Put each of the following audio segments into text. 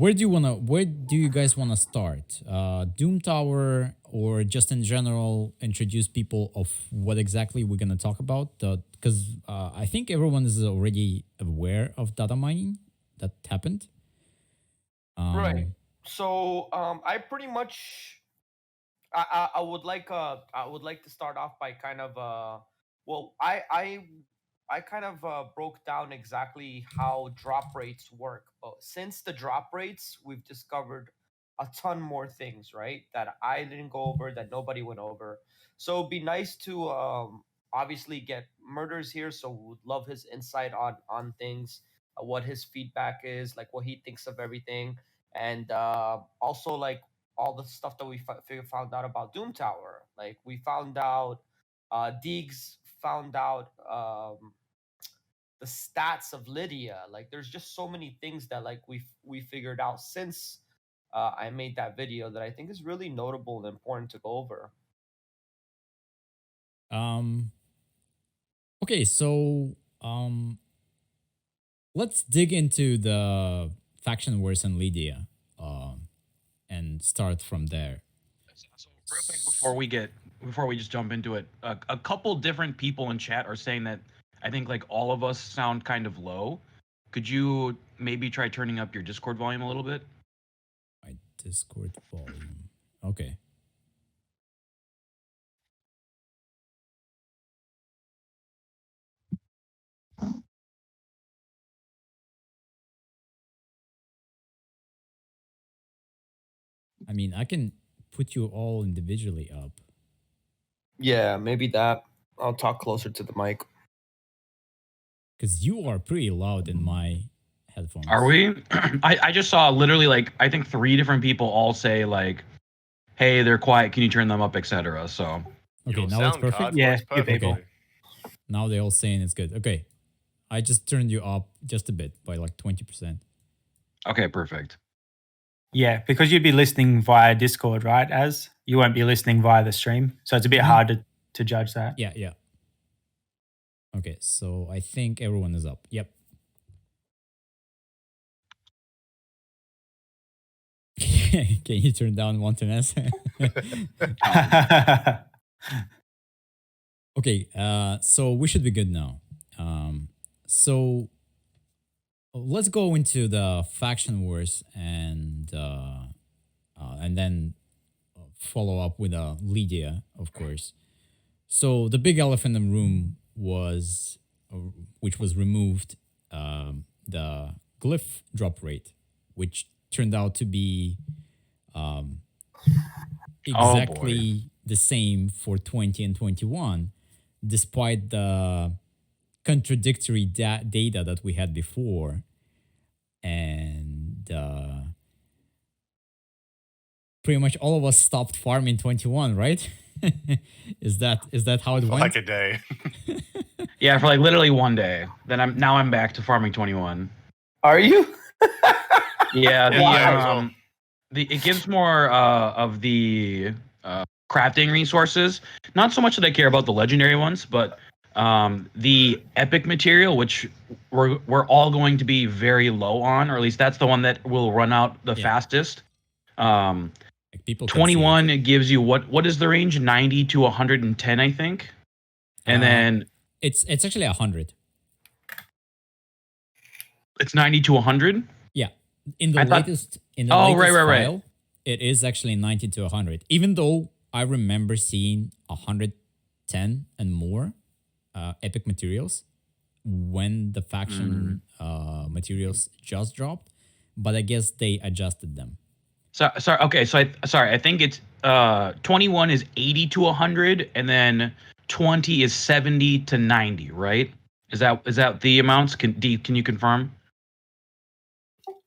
where do you guys wanna start? Doom Tower or just in general introduce people of what exactly we're gonna talk about? Because I think everyone is already aware of data mining that happened. Right. So I pretty much I would like to start off by kind of well I kind of broke down exactly how drop rates work. But since the drop rates, we've discovered a ton more things, right? That I didn't go over, that nobody went over. So it'd be nice to obviously get Murders here. So would love his insight on things, what his feedback is, like what he thinks of everything, and also like all the stuff that we found out about Doom Tower. Like we found out, Deegs found out the stats of Lydia. Like there's just so many things that like we figured out since I made that video that I think is really notable and important to go over. Um. Okay, so let's dig into the faction wars and Lydia, and start from there. So real quick before we just jump into it, a couple different people in chat are saying that I think like all of us sound kind of low. Could you maybe try turning up your Discord volume a little bit? My Discord volume. Okay. I mean, I can put you all individually up. Yeah, maybe that. I'll talk closer to the mic. Because you are pretty loud in my headphones. Are we? I just saw literally like I think 3 different people all say like, "Hey, they're quiet. Can you turn them up, etc." So okay, now it's perfect. Yeah, perfect. Okay. Now they're all saying it's good. Okay, I just turned you up just a bit by like 20%. Okay, perfect. Yeah, because you'd be listening via Discord, right? As you won't be listening via the stream, so it's a bit hard to judge that. Yeah, yeah. Okay, so I think everyone is up. Yep. Can you turn down Montanez? Okay, so we should be good now. So let's go into the faction wars and then follow up with Lydia, of course. So the big elephant in the room was, which was removed, the glyph drop rate, which turned out to be exactly the same for 20 and 21, despite the contradictory data that we had before. And pretty much all of us stopped farming 21, right? Is that how it went? Like a day. Yeah, for like literally one day. Then I'm back to farming 21. Are you? Yeah, it gives more of the crafting resources. Not so much that I care about the legendary ones, but the epic material, which we're all going to be very low on, or at least that's the one that will run out the fastest. People 21 it gives you what is the range? 90 to 110, I think. And then it's actually 100. It's 90 to 100. Yeah, in the latest file, it is actually 90 to 100. Even though I remember seeing 110 and more epic materials when the faction materials just dropped, but I guess they adjusted them. Sorry. Okay. So I think it's 21 is 80 to 100, and then 20 is 70 to 90. Right? Is that the amounts? Can you confirm?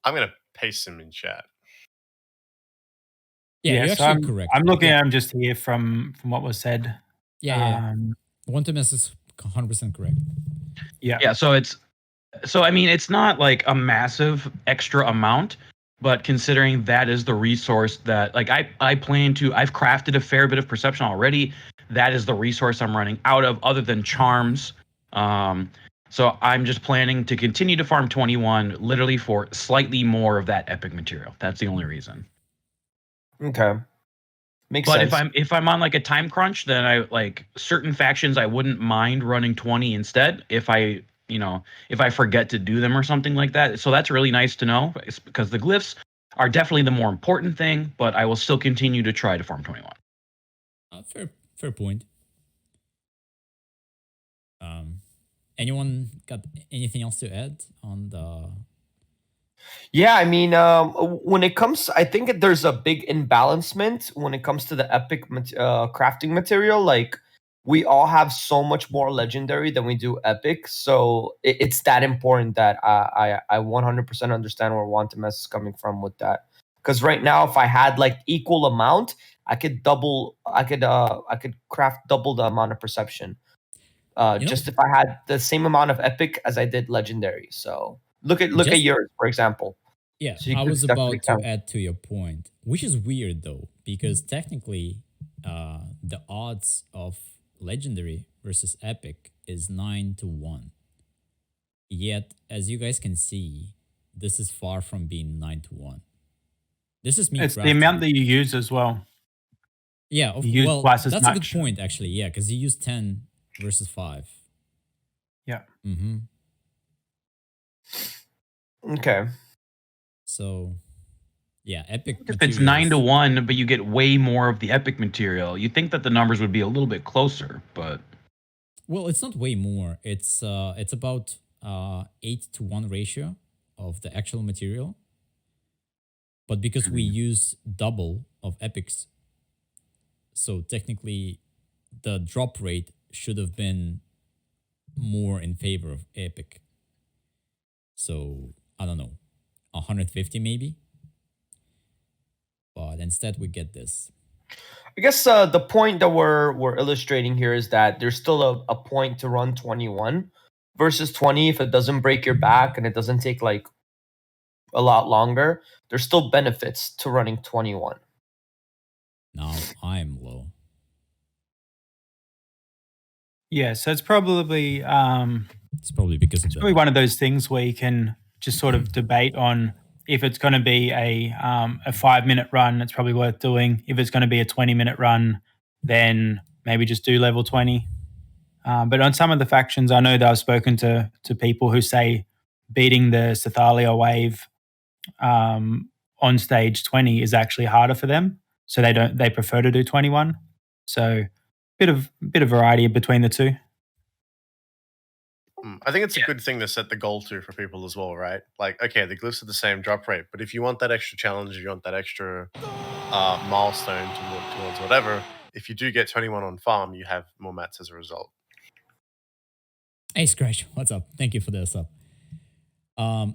I'm gonna paste them in chat. Yeah, you're actually correct. I'm looking at them just here from what was said. Yeah. Quantumness is 100% correct. Yeah. So I mean, it's not like a massive extra amount. But considering that is the resource that, like, I've crafted a fair bit of perception already. That is the resource I'm running out of, other than charms. So I'm just planning to continue to farm 21, literally for slightly more of that epic material. That's the only reason. Okay. Makes But sense. if I'm on like a time crunch, then I like certain factions I wouldn't mind running 20 instead if I if I forget to do them or something like that. So that's really nice to know because the glyphs are definitely the more important thing, but I will still continue to try to farm 21. Fair point. Anyone got anything else to add on the? Yeah, I mean, when it comes, I think there's a big imbalancement when it comes to the epic crafting material. Like, we all have so much more legendary than we do epic, so it's that important that I 100% understand where Wantames is coming from with that. Because right now, if I had like equal amount, I could craft double the amount of perception. Just if I had the same amount of epic as I did legendary. So look at Just- yours, for example. Yeah, So you I could was definitely about to count. add to your point, which is weird though, because technically, the odds of legendary versus epic is 9-1. Yet, as you guys can see, this is far from being 9-1. This is me. It's the crafting. amount that you use as well. Yeah, You use well, twice as that's a much. good point actually. Yeah, because you use 10 versus 5. Yeah. Mm-hmm. Okay. So, yeah, epic. If it's 9-1, but you get way more of the epic material, you think that the numbers would be a little bit closer, but well, it's not way more. It's about 8-1 ratio of the actual material. But because we use double of epics, so technically the drop rate should have been more in favor of epic. So I don't know, 150 maybe. But instead we get this. I guess the point that we're illustrating here is that there's still a point to run 21 versus 20 if it doesn't break your back and it doesn't take like a lot longer. There's still benefits to running 21. Now I'm low. Yeah, so it's probably It's probably because of probably one of those things where you can just sort of debate on if it's going to be a 5-minute run, it's probably worth doing. If it's going to be a 20-minute run, then maybe just do level 20. But on some of the factions, I know that I've spoken to people who say beating the Sathalia wave on stage 20 is actually harder for them. So they prefer to do 21. So bit of variety between the two. I think it's a good thing to set the goal to for people as well, right? Like, okay, the glyphs are the same drop rate, but if you want that extra challenge, you want that extra milestone to work towards whatever, if you do get 21 on farm, you have more mats as a result. Hey Scratch, what's up? Thank you for the sub.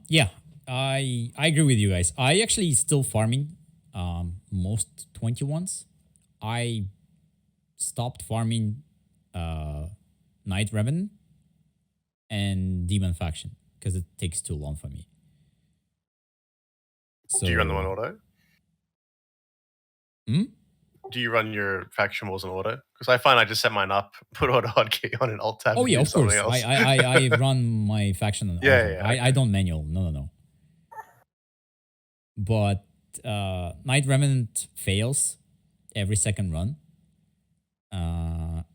Yeah, I agree with you guys. I actually still farming most 21s. I stopped farming Night Revenant and Demon Faction because it takes too long for me. So, Do you run them on auto? Hmm? Do you run your faction wars on auto? Because I find I just set mine up, put auto hotkey on an alt tab. Oh and yeah, do of course. something else. I run my faction on Yeah, auto. yeah, I okay. don't manual. No. But Night Revenant fails every second run.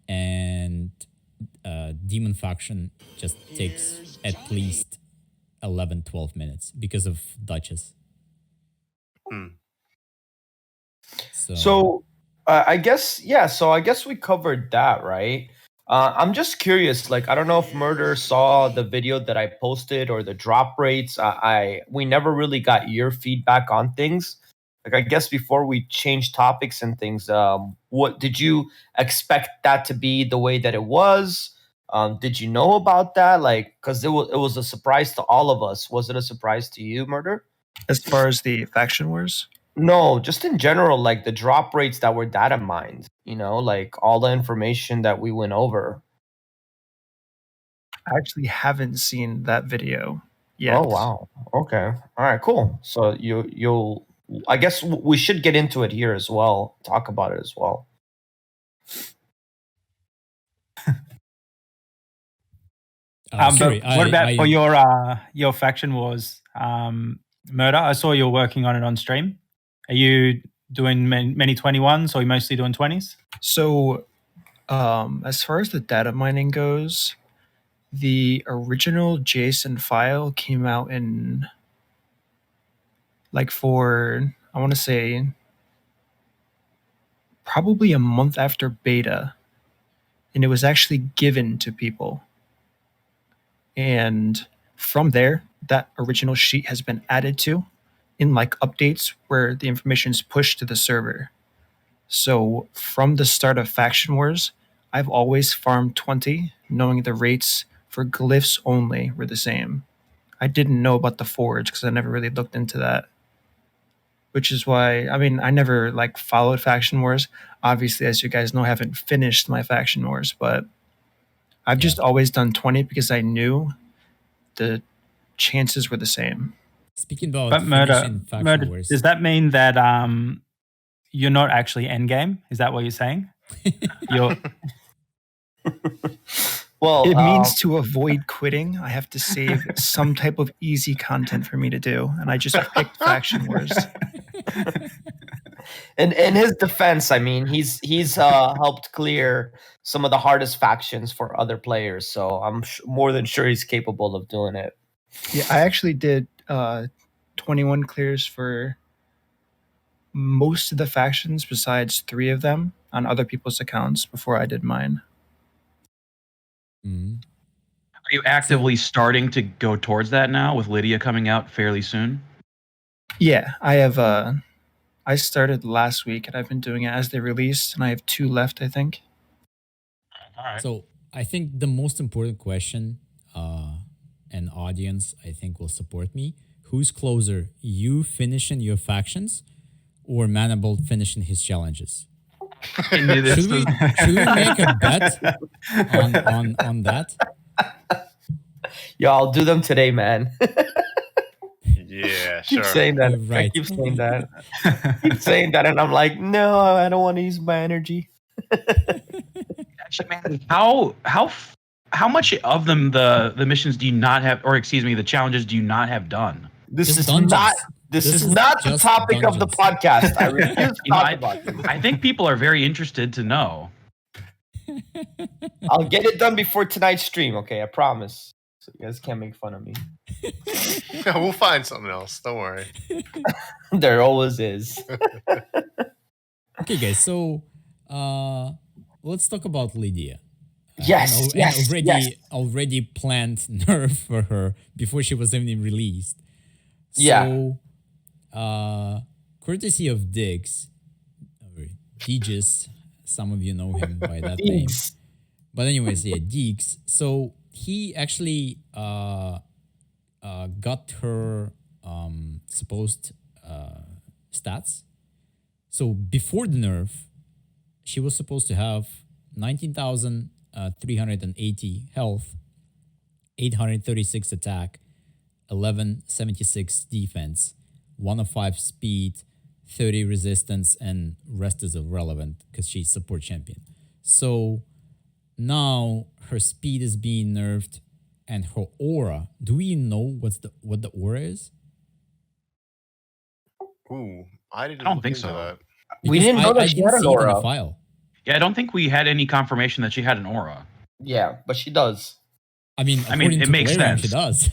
And Demon Faction just takes at least 11-12 minutes because of Duchess. So I guess, yeah, so I guess we covered that, right? I'm just curious, like, I don't know if Murder saw the video that I posted or the drop rates. We never really got your feedback on things. Like, I guess before we change topics and things, what did you expect that to be the way that it was? Did you know about that? Like, because it was a surprise to all of us. Was it a surprise to you, Murder? As far as the faction wars? No, just in general, like the drop rates that were data mined, like all the information that we went over. I actually haven't seen that video yet. Oh, wow. Okay. All right, cool. So you'll I guess we should get into it here as well, talk about it as well. Sorry, what about for your faction wars, Murder? I saw you're working on it on stream. Are you doing many 21s, or are you mostly doing 20s? So, as far as the data mining goes, the original JSON file came out in, like, for, I want to say, probably a month after beta, and it was actually given to people. And from there, that original sheet has been added to in like updates where the information is pushed to the server. So from the start of Faction Wars, I've always farmed 20, knowing the rates for glyphs only were the same. I didn't know about the forge because I never really looked into that. Which is why, I mean, I never like followed Faction Wars. Obviously, as you guys know, I haven't finished my Faction Wars, but I've just always done 20 because I knew the chances were the same. Speaking about But finishing Faction Wars, does that mean that you're not actually endgame? Is that what you're saying? You're Well, It means to avoid quitting, I have to save some type of easy content for me to do, and I just picked Faction Wars. in his defense, I mean, he's helped clear some of the hardest factions for other players, so I'm more than sure he's capable of doing it. Yeah, I actually did 21 clears for most of the factions besides 3 of them on other people's accounts before I did mine. Mhm. Are you actively starting to go towards that now with Lydia coming out fairly soon? Yeah, I have. I started last week, and I've been doing it as they release, and I have 2 left, I think. All right. So I think the most important question, and audience I think will support me. Who's closer, you finishing your factions, or Manibold finishing his challenges? Should we make a bet on that? Yeah, I'll do them today, man. Yeah, Keep sure. saying that. Right. I keep saying that. Keep saying that, and I'm like, no, I don't want to use my energy. Actually, man, how much of them the missions do you not have, or excuse me, the challenges do you not have done? This Just is dungeons. not. This is not the just topic of the dungeons. podcast. I refuse to You know, talk about this. I think people are very interested to know. I'll get it done before tonight's stream. Okay, I promise. So you guys can't make fun of me. We'll find something else. Don't worry. There always is. Okay, guys. So let's talk about Lydia. Yes, yes, already planned nerf for her before she was even released. Yeah. So, courtesy of Diggs, or Digis, some of you know him by that name. Diggs. But anyways, yeah, Diggs. So he actually got her supposed stats. So before the nerf, she was supposed to have 19,380 health, 836 attack, 1176 defense, 105 speed, 30 resistance, and rest is irrelevant because she's support champion. So now her speed is being nerfed, and her aura. Do we know what the aura is? Ooh, I didn't. I don't look think into so. that. We didn't know that I she didn't had an see it in aura. the file. Yeah, I don't think we had any confirmation that she had an aura. Yeah, but she does. I mean, it to makes Plarium, sense. she does.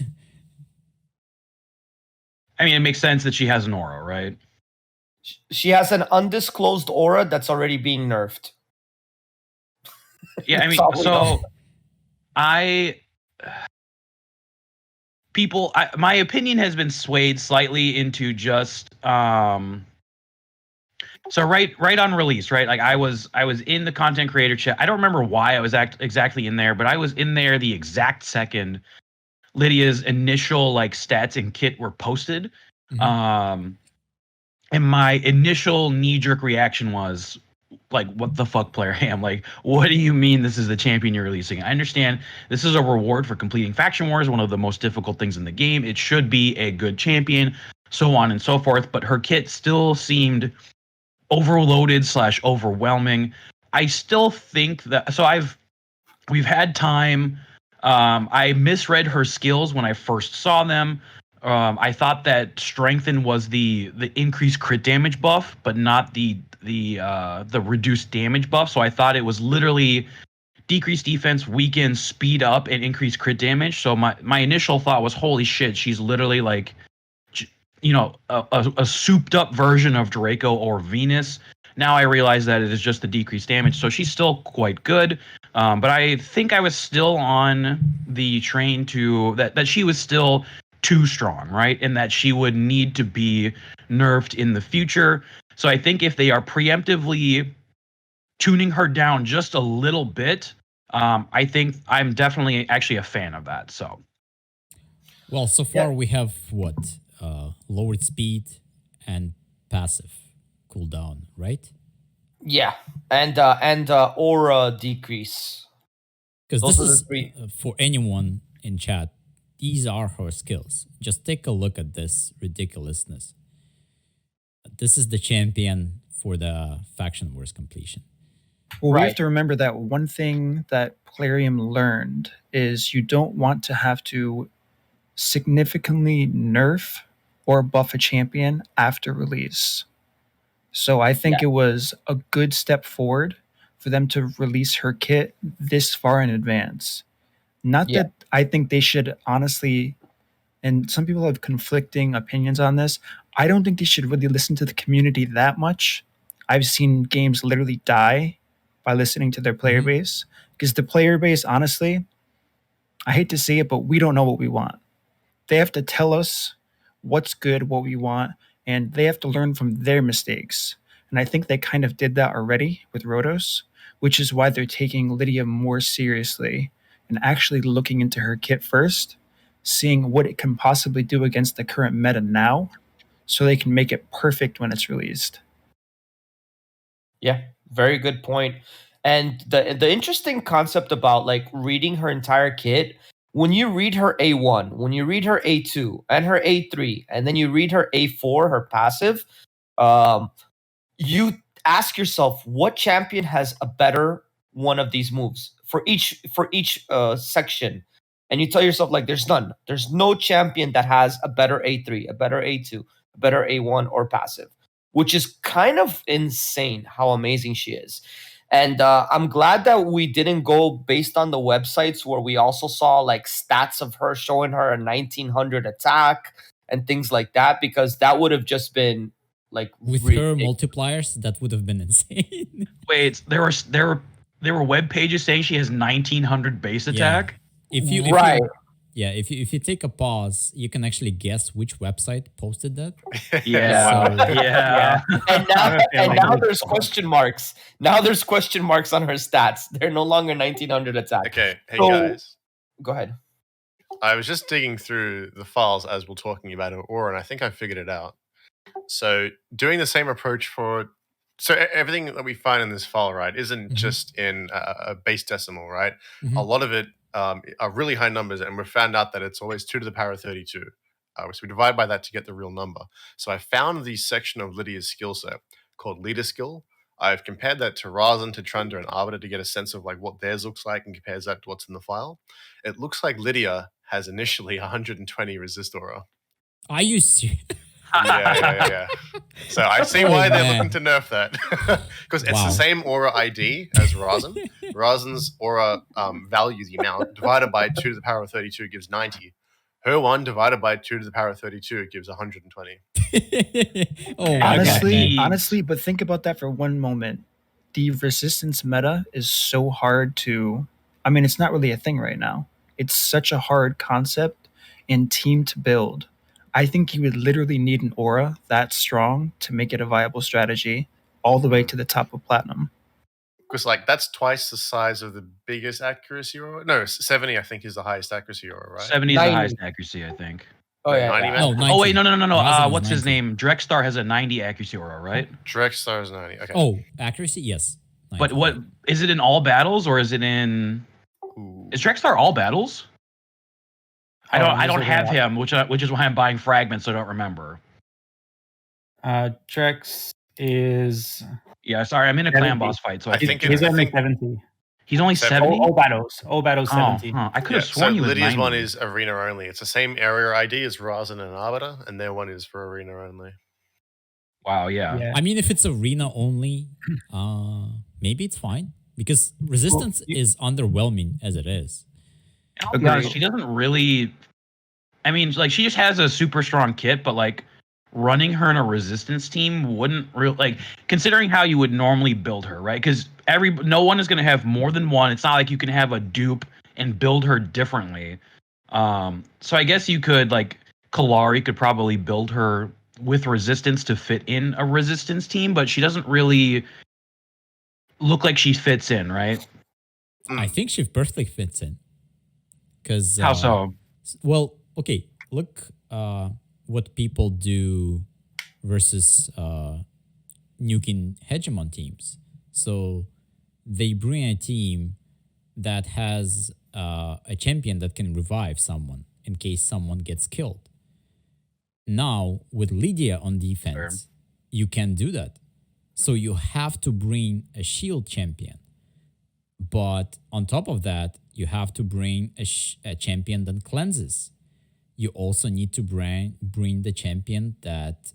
I mean, it makes sense that she has an aura, right? She has an undisclosed aura that's already being nerfed. Yeah, I mean, That's all we know. so my opinion has been swayed slightly into just so right on release, right? Like I was in the content creator chat. I don't remember why I was exactly in there, but I was in there the exact second Lydia's initial like stats and kit were posted. Mhm. And my initial knee-jerk reaction was like, what the fuck, Plarium? Like, what do you mean this is the champion you're releasing? I understand this is a reward for completing Faction Wars, one of the most difficult things in the game. It should be a good champion, so on and so forth. But her kit still seemed overloaded / overwhelming. I still think that, so we've had time I misread her skills when I first saw them. I thought that strengthen was the increased crit damage buff, but not the reduced damage buff. So I thought it was literally decreased defense, weaken, speed up, and increase crit damage. So my initial thought was, holy shit, she's literally like, a souped up version of Draco or Venus. Now I realize that it is just the decreased damage. So she's still quite good. But I think I was still on the train to that she was still too strong, right? And that she would need to be nerfed in the future. So I think if they are preemptively tuning her down just a little bit, I think I'm definitely actually a fan of that. So, well, so far we have what lowered speed and passive cooldown, right? Yeah, and aura decrease. Because Those this are the is three. for anyone in chat. These are her skills. Just take a look at this ridiculousness. This is the champion for the faction wars completion. Well, we have Right. to remember that one thing that Plarium learned is you don't want to have to significantly nerf or buff a champion after release. So I think it was a good step forward for them to release her kit this far in advance. Not Yeah. that I think they should honestly, and some people have conflicting opinions on this. I don't think they should really listen to the community that much. I've seen games literally die by listening to their player Mhm. base because the player base, honestly, I hate to say it, but we don't know what we want. They have to tell us what's good, what we want, and they have to learn from their mistakes. And I think they kind of did that already with Rhodos, which is why they're taking Lydia more seriously and actually looking into her kit first, seeing what it can possibly do against the current meta now, so they can make it perfect when it's released. Yeah, very good point. And the interesting concept about like reading her entire kit, when you read her A1, when you read her A2 and her A3, and then you read her A4, her passive, you ask yourself what champion has a better one of these moves for each section, and you tell yourself like there's none. There's no champion that has a better A3, a better A2, a better A1 or passive, which is kind of insane how amazing she is. And I'm glad that we didn't go based on the websites where we also saw like stats of her showing her a 1900 attack and things like that, because that would have just been like With her ridiculous. multipliers, that would have been insane. wait, there were web pages saying she has 1900 base Yeah. attack. If you if you take a pause, you can actually guess which website posted that. Yeah, So- yeah. And now there's question marks. Now there's question marks on her stats. They're no longer 1900 attack. Okay, hey So- guys. Go ahead. I was just digging through the files as we're talking about her aura, and I think I figured it out. So doing the same approach for everything that we find in this file, right, isn't Mhm. just in a base decimal, right? Mhm. A lot of it are really high numbers, and we've found out that it's always 2 to the power of 32. So we divide by that to get the real number. So I found the section of Lydia's skill set called Leader Skill. I've compared that to Razan, to Trunda, and Arbiter to get a sense of like what theirs looks like, and compares that to what's in the file. It looks like Lydia has initially 120 resist aura. Are you serious? Yeah. So I see Oh, why they're man. looking to nerf that, because it's Wow. the same aura ID as Razan. Razan's aura value, the amount, divided by 2 to the power of 32 gives 90. Her one divided by 2 to the power of 32 gives 120. Oh my Honestly, god. honestly, but think about that for one moment. The resistance meta is so hard to. I mean, it's not really a thing right now. It's such a hard concept and team to build. I think you would literally need an aura that strong to make it a viable strategy all the way to the top of platinum. Because like that's twice the size of the biggest accuracy aura. No, 70 I think is the highest accuracy aura, right? 70 is the 90. highest accuracy, I think. Oh Wait, yeah. 90 yeah. man? No, 90. Oh wait, no. Razan is What's his 90. name? Drexstar has a 90 accuracy aura, right? Drexstar is 90. Okay. Oh, accuracy? Yes. But 90. what is it in all battles, or is it in? Ooh. Is Drexstar all battles? I Oh, don't. I'm I just don't looking have it him, which is why I'm buying fragments. So I don't remember. Trex is Yeah, sorry, I'm in a clan 70. boss fight, so I I think think he's I only think- 70. He's only 70. All battles 70. I could Yeah, have sworn so he was Lydia's 90. one is arena only. It's the same area ID as Razin and Arbiter, and their one is for arena only. Wow, yeah. I mean, if it's arena only, maybe it's fine because resistance is underwhelming as it is. And I'll be honest, she doesn't really. I mean, like she just has a super strong kit, but like running her in a resistance team wouldn't really like considering how you would normally build her, right? Because no one is going to have more than one. It's not like you can have a dupe and build her differently. So I guess you could like Kalari could probably build her with resistance to fit in a resistance team, but she doesn't really look like she fits in, right? I think she perfectly fits in. Because how so? Well, okay, look what people do versus nuking hegemon teams. So they bring a team that has a champion that can revive someone in case someone gets killed. Now, with Lydia on defense, you can do that. So you have to bring a shield champion. But on top of that, you have to bring a champion that cleanses. You also need to bring the champion that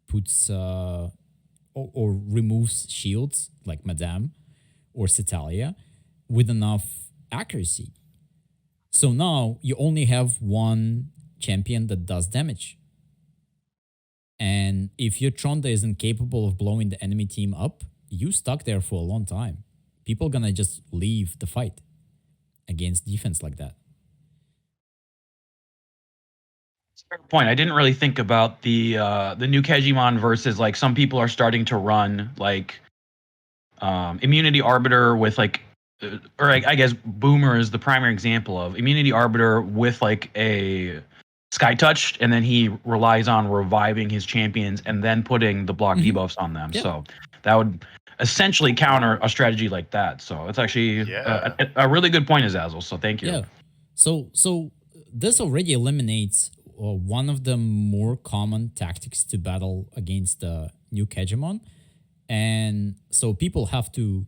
puts or removes shields, like Madame or Citalia, with enough accuracy. So now you only have one champion that does damage. And if your Tronda isn't capable of blowing the enemy team up, you stuck there for a long time. People gonna just leave the fight against defense like that. Fair point. I didn't really think about the new Kegimon versus like some people are starting to run like Immunity Arbiter with like or I guess Boomer is the primary example of Immunity Arbiter with like a Sky Touch, and then he relies on reviving his champions and then putting the block debuffs on them. Yeah. So that would essentially counter a strategy like that. So it's actually a really good point, Azzazel. So thank you. Yeah. So this already eliminates one of the more common tactics to battle against the new Kegimon. And so people have to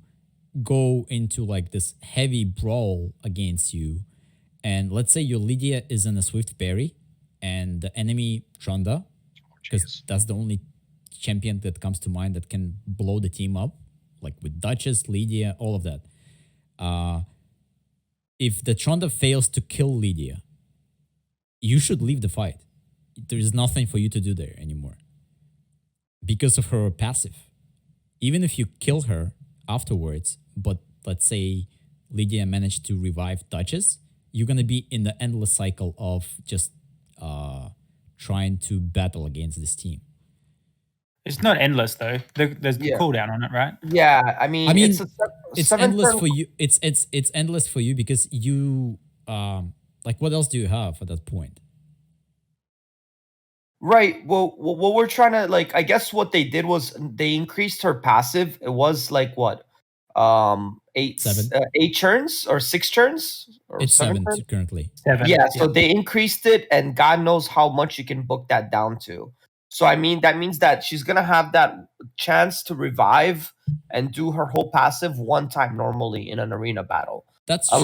go into like this heavy brawl against you. And let's say your Lydia is in a swift parry and the enemy Tronda, because that's the only champion that comes to mind that can blow the team up, like with Duchess, Lydia, all of that. If the Tronda fails to kill Lydia, you should leave the fight. There is nothing for you to do there anymore because of her passive. Even if you kill her afterwards, but let's say Lydia managed to revive Duchess, you're going to be in the endless cycle of just trying to battle against this team. It's not endless though. There's the cooldown on it, right? Yeah, I mean it's endless for you. It's endless for you because you like what else do you have at that point? Right. Well, what we're trying to like, I guess what they did was they increased her passive. It was like what, 8 turns or 6 turns or it's 7 7 turns? currently. 7. Yeah. So they increased it, and God knows how much you can book that down to. So I mean, that means that she's gonna have that chance to revive and do her whole passive one time normally in an arena battle. That's true.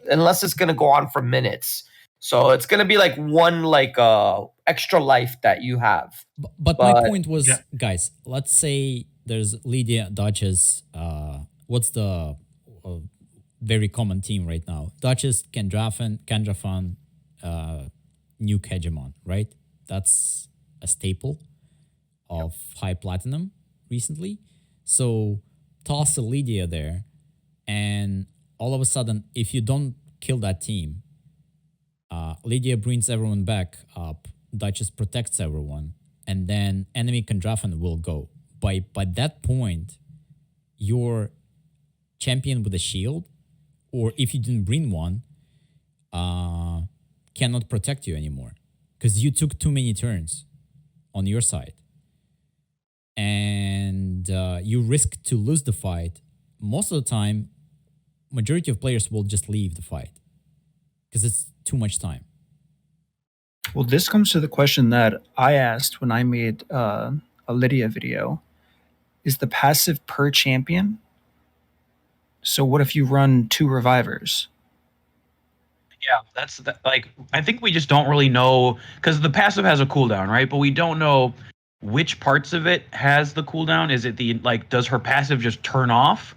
Unless it's gonna go on for minutes. So it's gonna be like one extra life that you have. But my point was, guys, let's say there's Lydia, Duchess. What's the very common team right now? Duchess, Kendrafan, new Hegemon, right? That's a staple of high platinum recently. So toss a Lydia there, and all of a sudden, if you don't kill that team, Lydia brings everyone back up. Duchess protects everyone, and then enemy Kendrafan will go. By that point, your champion with a shield, or if you didn't bring one, cannot protect you anymore because you took too many turns on your side, and you risk to lose the fight. Most of the time, majority of players will just leave the fight because it's too much time. Well, this comes to the question that I asked when I made a Lydia video. Is the passive per champion? So what if you run 2 revivers? Yeah, that's like I think we just don't really know because the passive has a cooldown, right? But we don't know which parts of it has the cooldown. Is it the like does her passive just turn off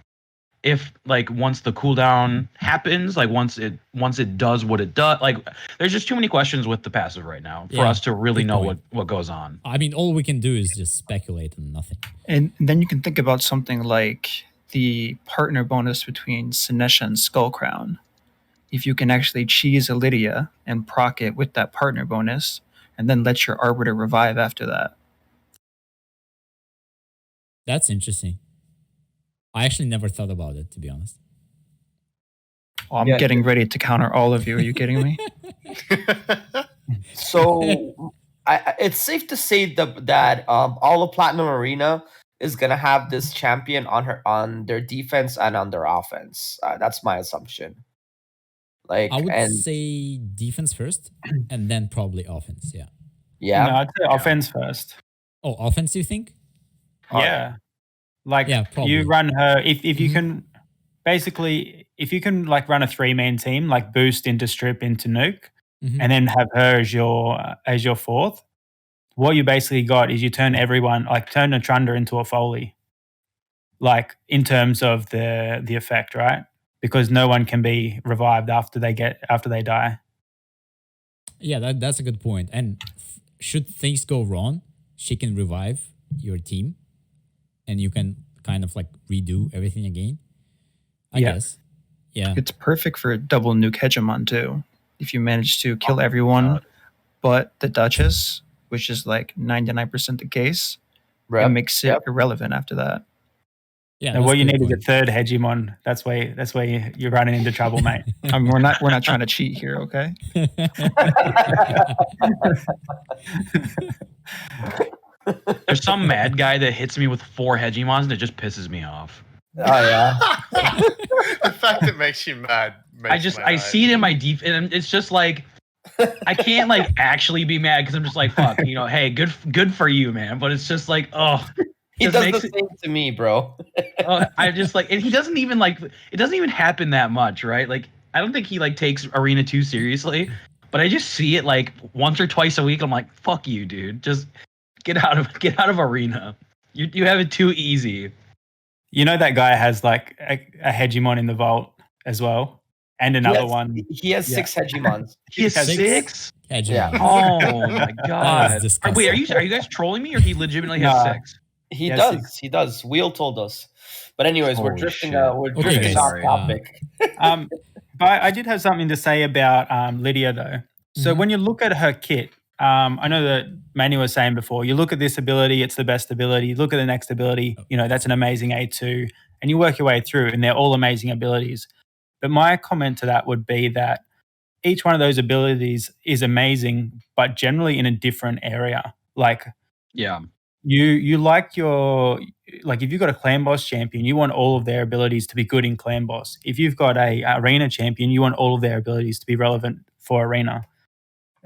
if like once the cooldown happens, like once it does what it does? Like there's just too many questions with the passive right now for us to really know what goes on. I mean, all we can do is just speculate on nothing. And then you can think about something like the partner bonus between Sinesha and Skullcrown. If you can actually cheese a Lydia and proc it with that partner bonus, and then let your Arbiter revive after that. That's interesting. I actually never thought about it, to be honest. Oh, I'm getting ready to counter all of you. Are you kidding me? So it's safe to say that all of Platinum Arena is gonna have this champion on their defense and on their offense. That's my assumption. Like I would say defense first, and then probably offense. Yeah. Yeah. No, I'd say offense first. Oh, offense? You think? Yeah. Like probably. you run her if you can basically if you can like run a 3-man team, like boost into strip into nuke, and then have her as your fourth. What you basically got is you turn everyone turn a Trunda into a Foley. Like in terms of the effect, right? Because no one can be revived after they die. Yeah, that's a good point. And should things go wrong, she can revive your team, and you can kind of like redo everything again. I guess. Yeah. It's perfect for double nuke hegemon too. If you manage to kill everyone but the Duchess, which is like 99% the case, it makes it irrelevant after that. Yeah. And what you need is a third hegemon. That's where you're running into trouble, mate. I mean, we're not trying to cheat here, okay? There's some mad guy that hits me with 4 hegemons and it just pisses me off. Oh yeah. The fact it makes you mad. I see it in my deep, and it's just like I can't like actually be mad because I'm just like fuck, hey, good for you, man. But it's just like he does the same to me, bro. I just like, and he doesn't even like it doesn't even happen that much, right? Like I don't think he like takes Arena 2 seriously, but I just see it like once or twice a week. I'm like, fuck you, dude. Just get out of Arena. You have it too easy. You know that guy has like a hegemon in the vault as well, and another one. He has 6 hegemons. He has 6 hegemons. Yeah. Oh my god! Wait, are you guys trolling me, or he legitimately has 6? He does. He does. Wheel told us. But anyways, we're drifting. We're drifting off topic. But I did have something to say about Lydia though. So when you look at her kit, I know that Manny was saying before, you look at this ability, it's the best ability. You look at the next ability, that's an amazing A2, and you work your way through, and they're all amazing abilities. But my comment to that would be that each one of those abilities is amazing, but generally in a different area. Like, you like if you've got a clan boss champion, you want all of their abilities to be good in clan boss. If you've got a arena champion, you want all of their abilities to be relevant for arena.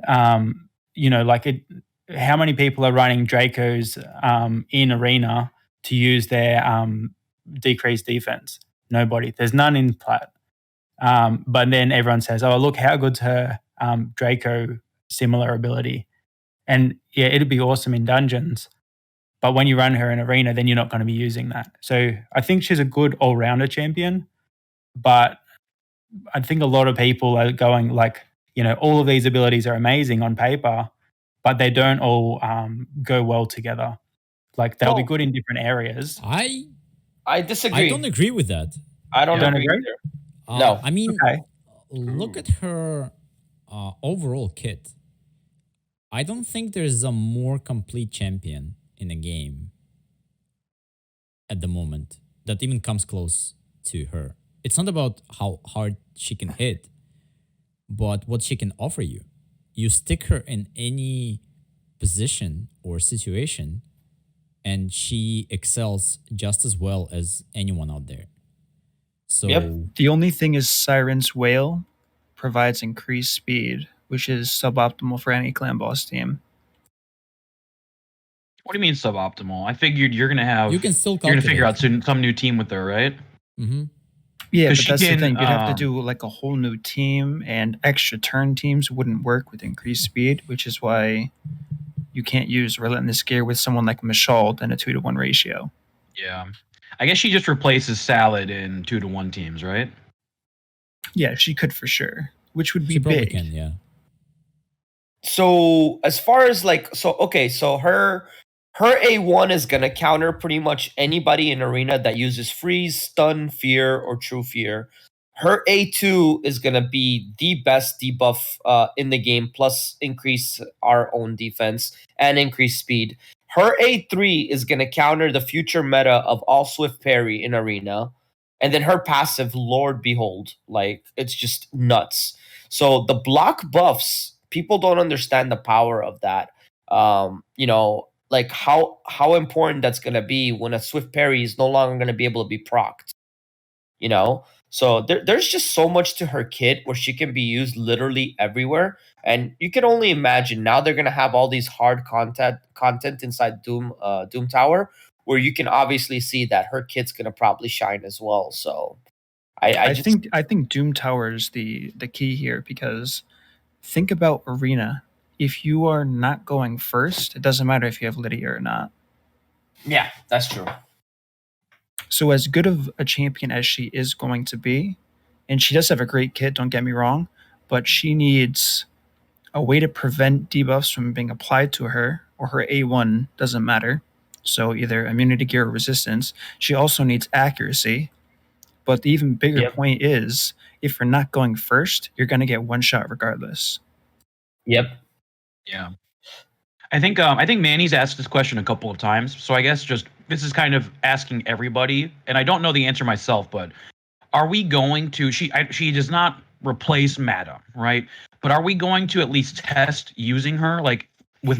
How many people are running Dracos in arena to use their decreased defense? Nobody. There's none in plat. But then everyone says, "Oh, look how good's her Draco similar ability," and yeah, it'd be awesome in dungeons. But when you run her in arena, then you're not going to be using that. So I think she's a good all-rounder champion, but I think a lot of people are going like, all of these abilities are amazing on paper, but they don't all go well together. Like they'll be good in different areas. I disagree. I don't agree with that. I don't agree. No. I mean, look at her overall kit. I don't think there's a more complete champion in a game at the moment that even comes close to her. It's not about how hard she can hit, but what she can offer you. You stick her in any position or situation, and she excels just as well as anyone out there. So the only thing is Siren's Wail provides increased speed, which is suboptimal for any clan boss team. What do you mean suboptimal? I figured you're gonna you can still you're gonna figure out some new team with her, right? Mm-hmm. Yeah, 'Cause but she that's the can, thing. You'd have to do like a whole new team, and extra turn teams wouldn't work with increased speed, which is why you can't use Relentless Gear with someone like Michal in a 2-to-1 ratio. Yeah. I guess she just replaces Salad in 2-to-1 teams, right? Yeah, she could for sure, which would be She probably big. can, yeah. So as far as like, so her A1 is gonna counter pretty much anybody in arena that uses freeze, stun, fear, or true fear. Her A2 is gonna be the best debuff in the game, plus increase our own defense and increase speed. Her A3 is gonna counter the future meta of all swift parry in arena, and then her passive, Lord Behold, like it's just nuts. So the block buffs, people don't understand the power of that. Like how important that's gonna be when a swift parry is no longer gonna be able to be procced. You know, so there's just so much to her kit where she can be used literally everywhere, and you can only imagine now they're gonna have all these hard content inside Doom Tower, where you can obviously see that her kit's gonna probably shine as well. So I just I think Doom Tower is the key here, because think about arena. If you are not going first, it doesn't matter if you have Lydia or not. yeah, that's true. So as good of a champion as she is going to be, and she does have a great kit, don't get me wrong, but she needs a way to prevent debuffs from being applied to her, or her A1 doesn't matter. So either immunity gear or resistance. She also needs accuracy. But the even bigger Yep. point is, if you're not going first, you're going to get one shot regardless. Yep. Yeah. I think Manny's asked this question a couple of times, so I guess just this is kind of asking everybody, and I don't know the answer myself, but are we going to? She does not replace Madam, right? But are we going to at least test using her, like with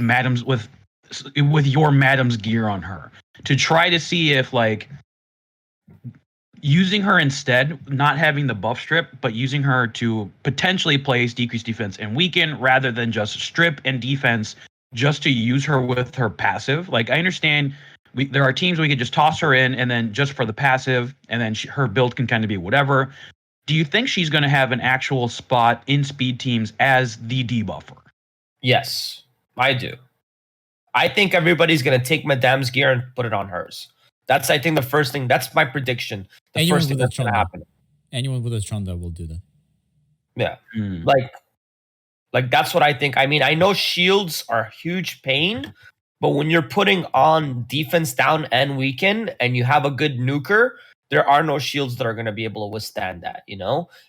your Madam's gear on her, to try to see if like using her instead, not having the buff strip, but using her to potentially place decreased defense and weaken rather than just strip and defense, just to use her with her passive. Like I understand there are teams we could just toss her in and then just for the passive, and then her build can kind of be whatever. Do you think she's going to have an actual spot in speed teams as the debuffer? Yes, I do. I think everybody's gonna take Madame's gear and put it on hers. That's, I think, the first thing. That's my prediction. The Anyone first thing with a that's gonna Trunda. happen. Anyone with a Trunda will do that. Yeah, Hmm. like that's what I think. I mean, I know shields are a huge pain, but when you're putting on defense down and weaken, and you have a good nuker, there are no shields that are going to be able to withstand that.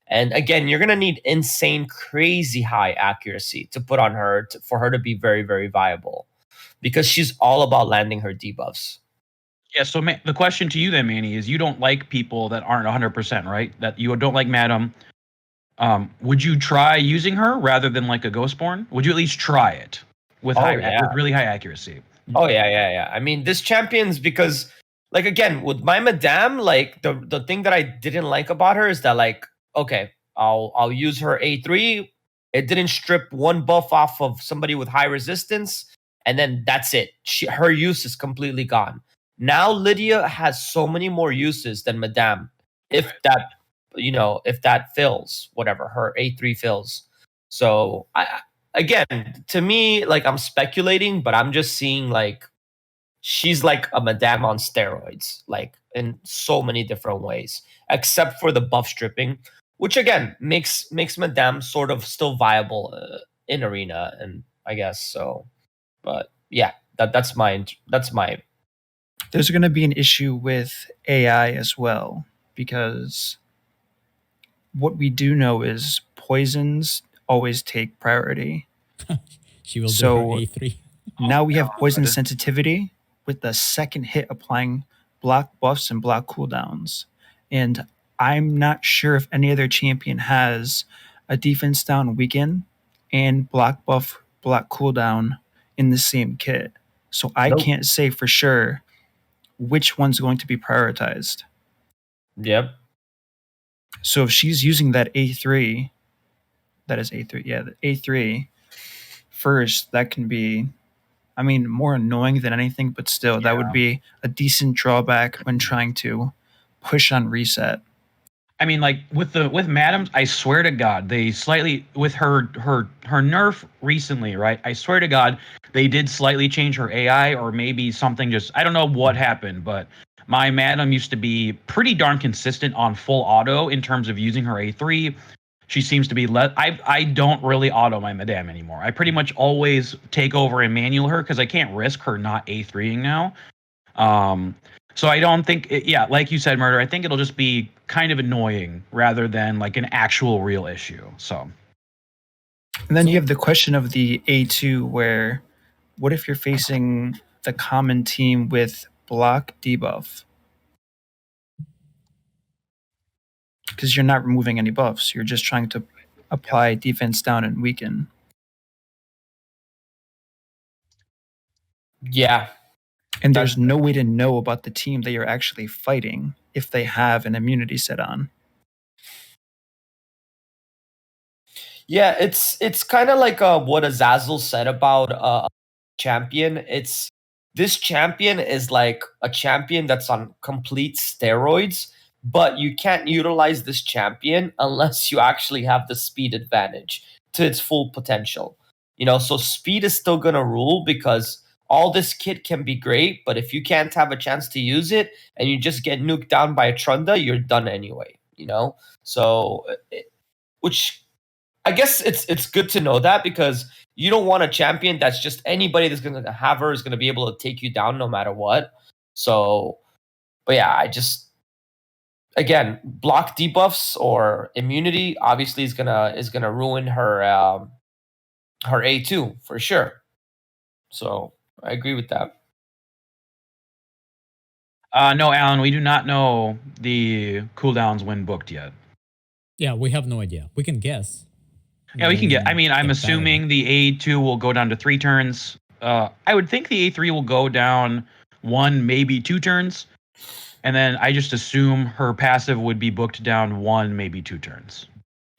And again, you're going to need insane, crazy high accuracy to put on her for her to be very, very viable, because she's all about landing her debuffs. Yeah, so the question to you then, Manny, is you don't like people that aren't 100%, right? That you don't like Madam. Would you try using her rather than like a Ghostborn? Would you at least try it with with really high accuracy? Oh yeah. I mean, this champion's, because like again with my Madame, like the thing that I didn't like about her is that, like, okay, I'll use her A3. It didn't strip one buff off of somebody with high resistance, and then that's it. Her use is completely gone. Now Lydia has so many more uses than Madame. If that fills, whatever her A3 fills. So again, to me, like, I'm speculating, but I'm just seeing like she's like a Madame on steroids, like in so many different ways, except for the buff stripping, which again makes Madame sort of still viable in arena, and I guess so. But yeah, that's my. There's going to be an issue with AI as well, because what we do know is poisons always take priority. She will So do her A3. now we have poison sensitivity with the second hit applying block buffs and block cooldowns. And I'm not sure if any other champion has a defense down weaken and block buff, block cooldown in the same kit. So I Nope. can't say for sure which one's going to be prioritized. Yep. So if she's using that A3, that is A3, yeah, the A3 first, that can be, I mean, more annoying than anything, but still, that would be a decent drawback when trying to push on reset. I mean, like with Madams, I swear to God, they slightly with her nerf recently, right? I swear to God, they did slightly change her AI, or maybe something. Just I don't know what happened, but my Madam used to be pretty darn consistent on full auto in terms of using her A3. She seems to be I don't really auto my Madame anymore. I pretty much always take over and manual her because I can't risk her not A3ing now. Um, so I don't think, yeah, like you said, Murder, I think it'll just be kind of annoying rather than like an actual real issue. So. And then you have the question of the A2, where what if you're facing the common team with block debuff? Because you're not removing any buffs. You're just trying to apply defense down and weaken. Yeah. And there's no way to know about the team that you're actually fighting if they have an immunity set on. Yeah, it's kind of like what Azazzell said about champion. It's this champion is like a champion that's on complete steroids, but you can't utilize this champion unless you actually have the speed advantage to its full potential. So speed is still gonna rule because all this kit can be great, but if you can't have a chance to use it and you just get nuked down by a Trunda, you're done anyway. So which I guess it's good to know that because you don't want a champion that's just anybody that's going to have her is going to be able to take you down no matter what. So, but yeah, again, block debuffs or immunity obviously is gonna ruin her her A2 for sure. So I agree with that. No, Alan, we do not know the cooldowns when booked yet. Yeah, we have no idea. We can guess. Yeah, we can get. I mean, I'm assuming the A2 will go down to 3 turns. I would think the A3 will go down 1, maybe 2 turns. And then I just assume her passive would be booked down 1, maybe 2 turns.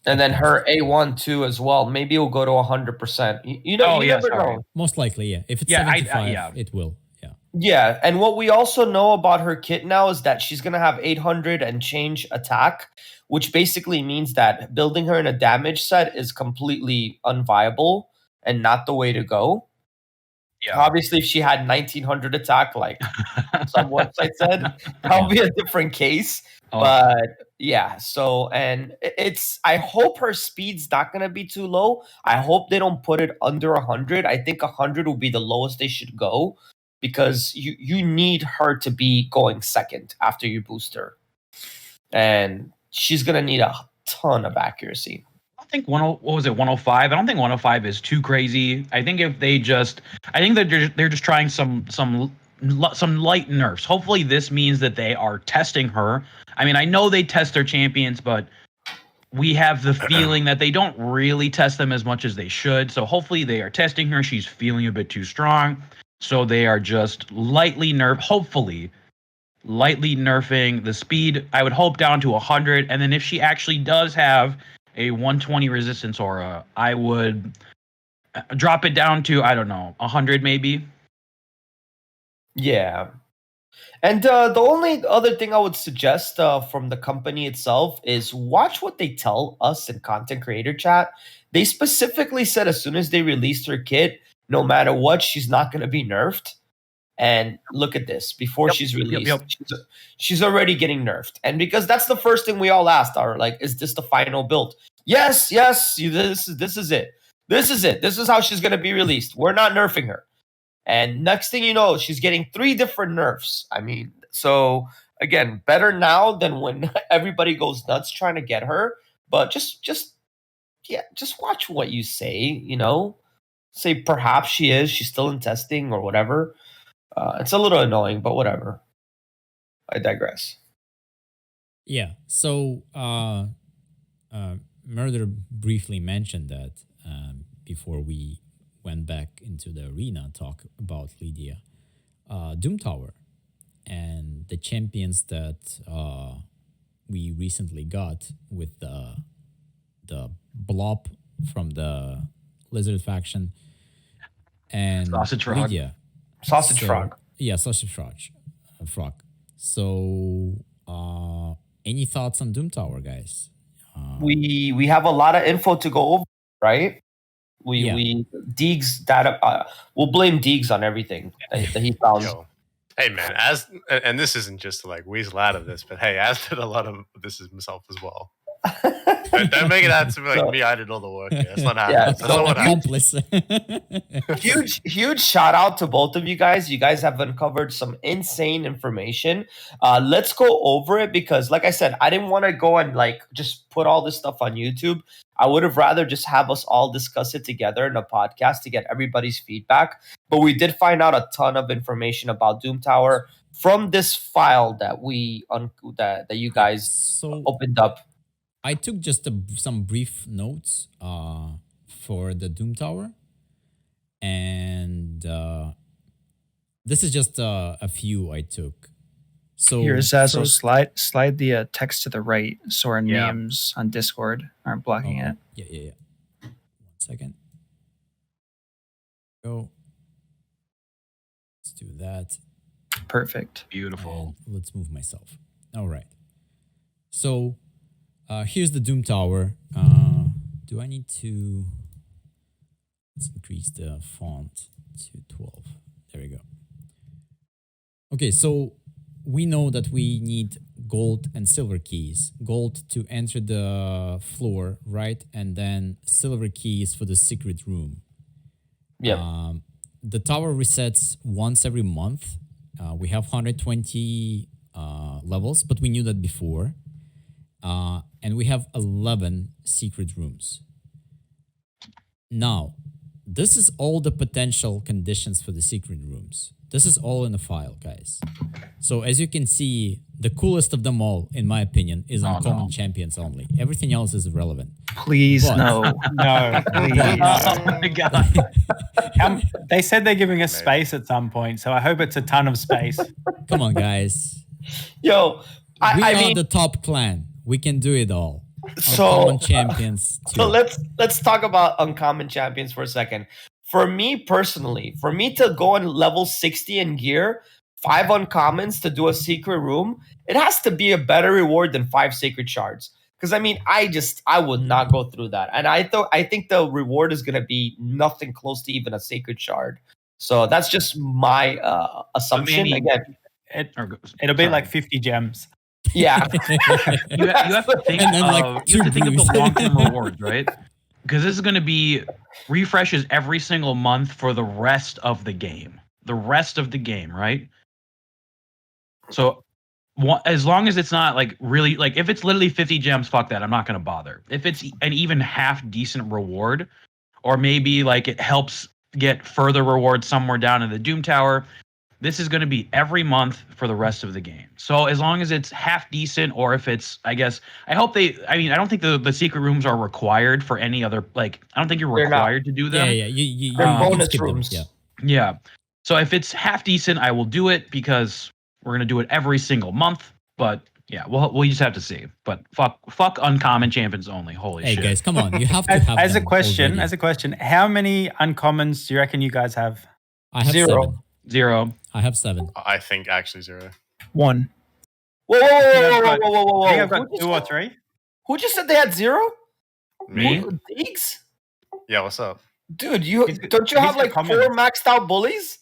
And then her A1 too as well. Maybe it'll go to 100%. You never know. Most likely, yeah. If it's 75, it will. Yeah. Yeah, and what we also know about her kit now is that she's gonna have 800 and change attack, which basically means that building her in a damage set is completely unviable and not the way to go. Yeah. Obviously, if she had 1900 attack, like some website said, that'll be a different case. Oh. But yeah, so and I hope her speed's not gonna be too low. I hope they don't put it under 100. I think 100 will be the lowest they should go because you need her to be going second after you boost her, and she's gonna need a ton of accuracy. I think 105. I don't think 105 is too crazy. I think if they I think that they're just trying some light nerfs. Hopefully, this means that they are testing her. I mean, I know they test their champions, but we have the feeling that they don't really test them as much as they should. So hopefully, they are testing her. She's feeling a bit too strong, so they are just lightly hopefully, lightly nerfing the speed. I would hope down to 100, and then if she actually does have a 120 resistance aura, I would drop it down to, I don't know, 100 maybe. Yeah. And the only other thing I would suggest from the company itself is watch what they tell us in content creator chat. They specifically said as soon as they released her kit, no matter what, she's not going to be nerfed. And look at this. Before she's released, she's already getting nerfed. And because that's the first thing we all asked are like, is this the final build? Yes, this is it. This is it. This is how she's going to be released. We're not nerfing her. And next thing you know, she's getting 3 different nerfs. I mean, so again, better now than when everybody goes nuts trying to get her. But just watch what you say, Say perhaps she's still in testing or whatever. It's a little annoying, but whatever. I digress. Yeah. So, Murder briefly mentioned that before we went back into the arena, talk about Lydia, Doom Tower, and the champions that we recently got with the blob from the Lizard faction and Sausage Frog. Lydia. Sausage Frog. Yeah, Sausage Frog. So any thoughts on Doom Tower, guys? We have a lot of info to go over, right? We Deegs data. We'll blame Deegs on everything that he found. Yo. Hey man, and this isn't just to like weasel out of this, but hey, Az did a lot of this himself as well. Don't make it out to be like me. I did all the work. Yeah, that's not happening. Yeah, That's not what happened. Accomplice. Huge shout out to both of you guys. You guys have uncovered some insane information. Let's go over it because, like I said, I didn't want to go and like just put all this stuff on YouTube. I would have rather just have us all discuss it together in a podcast to get everybody's feedback. But we did find out a ton of information about Doom Tower from this file that that you guys opened up. I took just some brief notes for the Doom Tower, and this is just a few I took. So here, Azzazel, slide the text to the right so our names on Discord aren't blocking it. Yeah. 1 second. Go. Let's do that. Perfect. Beautiful. And let's move myself. All right. So here's the Doom Tower. Do I need to... Let's increase the font to 12. There we go. Okay, so we know that we need gold and silver keys. Gold to enter the floor, right? And then silver keys for the secret room. Yeah. The tower resets once every month. We have 120 levels, but we knew that before. And we have 11 secret rooms. Now, this is all the potential conditions for the secret rooms. This is all in the file, guys. So as you can see, the coolest of them all, in my opinion, is uncommon champions only. Everything else is irrelevant. Please, no. No, please. Oh my god. They said they're giving us space at some point, so I hope it's a ton of space. Come on, guys. Yo, We I are mean, the top clan. We can do it all. So- Uncommon champions too. so let's talk about uncommon champions for a second. For me personally, for me to go on level 60 in gear, 5 uncommons to do a secret room, it has to be a better reward than 5 sacred shards. Because I mean, I would not go through that, and I think the reward is gonna be nothing close to even a sacred shard. So that's just my assumption. maybe- Again, It'll be like 50 gems. yeah, You have to think And then, like, of, two you have to think of brews. the long-term rewards, right? Because this is going to be refreshes every single month for the rest of the game. The rest of the game, right? So as long as it's not like really like if it's literally 50 gems, fuck that. I'm not going to bother. If it's an even half decent reward, or maybe like it helps get further rewards somewhere down in the Doom Tower, this is going to be every month for the rest of the game. So as long as it's half decent, or if it's, I guess, I don't think the secret rooms are required for any other, like, I don't think you're They're not. required to do them. Yeah. You They're can bonus skip them, rooms. Yeah. Yeah. So if it's half decent, I will do it because we're going to do it every single month. But yeah, we'll just have to see. But fuck uncommon champions only. Holy Hey shit. guys, come on! You have to have As a them question, already. how many uncommons do you reckon you guys have? I have 0. 7. 0. I have 7. I think actually 0. 1. Whoa, I think whoa! I've got Who 2 or 3. just said they had 0? Me? Deeks? Yeah, what's up? Dude, He's- don't you he's have the like 4 common. maxed out bullies?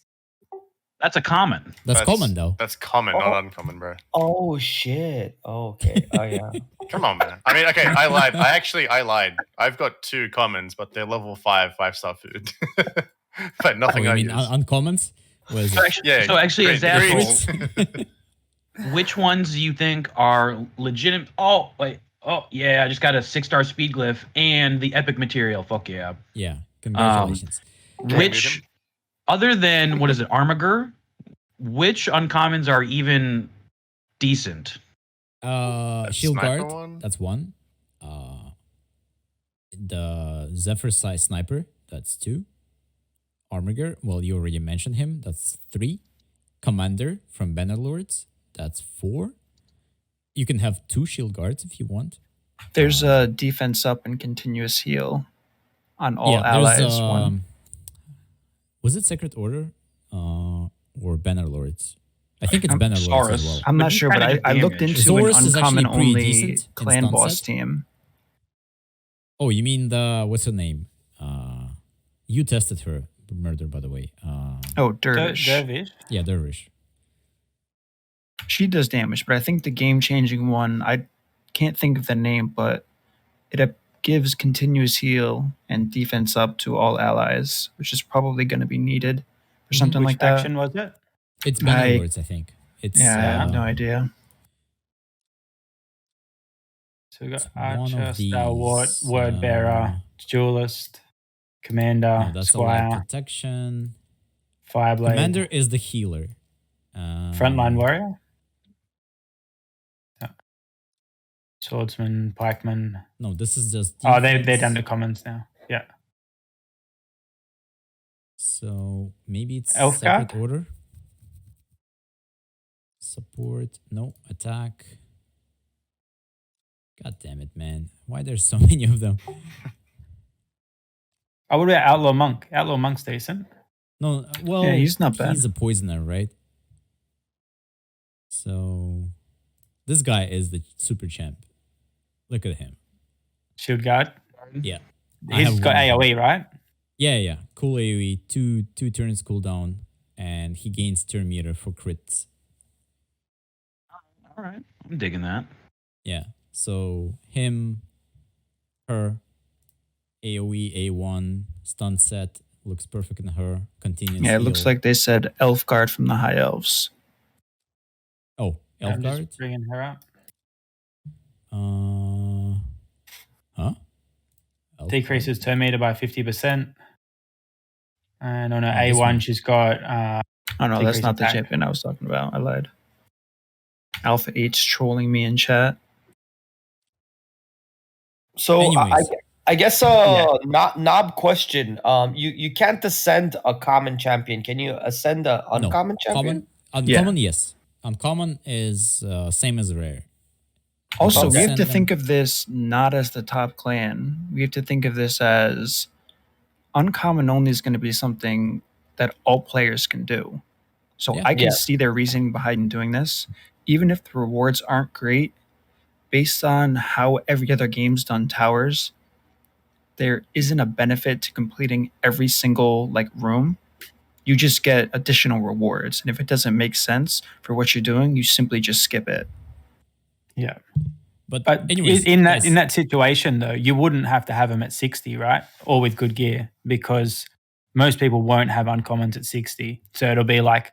That's a common. That's common though. That's common, Oh. not uncommon, bro. Oh shit. Oh, okay. Oh yeah. Come on, man. I mean, okay, I lied. I lied. I've got 2 commons, but they're level 5-star food. But Oh, nothing you I mean use. uncommons? What is So it? actually, Yeah, is that great. which ones do you think are legitimate? Oh, wait. Oh, yeah. I just got a 6-star speed glyph and the epic material. Fuck yeah. Yeah. Congratulations. Which, other than, what is it, Armiger? Which uncommons are even decent? Shield sniper guard. one? That's 1. The Zephyr size sniper. That's 2. Armiger. Well, you already mentioned him. That's 3. Commander from Bannerlords. That's 4. You can have 2 shield guards if you want. There's a defense up and continuous heal on all there's, allies. 1. Was it Sacred Order or Bannerlords? I think it's I'm- Benevolence as Saurus. well. I'm But not you sure, but kinda I get looked damage. into Saurus an is actually uncommon pretty only decent in clan stun boss set. team. Oh, you mean the what's her name? You tested her murder, by the way. Oh, Dervish. Dervish. Yeah, Dervish. She does damage, but I think the game-changing one, I can't think of the name, but it gives continuous heal and defense up to all allies, which is probably going to be needed or Mhm. something Which like that. faction was it? It's I- Bannerlords, I think. It's Yeah, I have no idea. So we got It's one Archer, of these, Stalwart, Word Bearer, Duelist, Commander, no, that's a light Squire, protection. Fireblade, Commander is the healer. Frontline Warrior, yeah. Swordsman, Pikeman. No, this is just. Oh, they're defense. done to commons now. Yeah. So maybe it's Elf separate guard? order. Support, no attack. God damn it, man! Why there's so many of them? Oh, what about Outlaw Monk? Outlaw Monk's decent. No, well, Yeah, he's not bad. He's a poisoner, right? So this guy is the super champ. Look at him. Shield Guard. Yeah, I He's have got one of them. AoE, right? Yeah. Cool AoE, two turns cooldown, and he gains turn meter for crits. All right, I'm digging that. Yeah. So him, her, AoE, A1, stun set looks perfect in her. Continuous. Yeah, it looks heal. like they said Elf Guard from the High Elves. Oh, Elf I'm Guard. just bringing her up. Huh? Elf Decreases turn meter by 50%. And on her Oh, this A1, one. she's got Oh no, that's Decrease not the attack. champion I was talking about. I lied. Alpha 8's trolling me in chat. So Anyways. I guess Yeah. knob question. You can't ascend a common champion. Can you ascend a No. uncommon champion? Uncommon, yes. Uncommon is same as rare. Also, we have Send to them- think of this not as the top clan. We have to think of this as uncommon only is going to be something that all players can do. So Yeah. I can Yeah. see their reasoning behind doing this, even if the rewards aren't great. Based on how every other game's done towers, there isn't a benefit to completing every single room. You just get additional rewards, and if it doesn't make sense for what you're doing, you simply just skip it. yeah. But But anyways, in guys, that situation though, you wouldn't have to have them at 60, right? Or with good gear, because most people won't have uncommons at 60. So it'll be like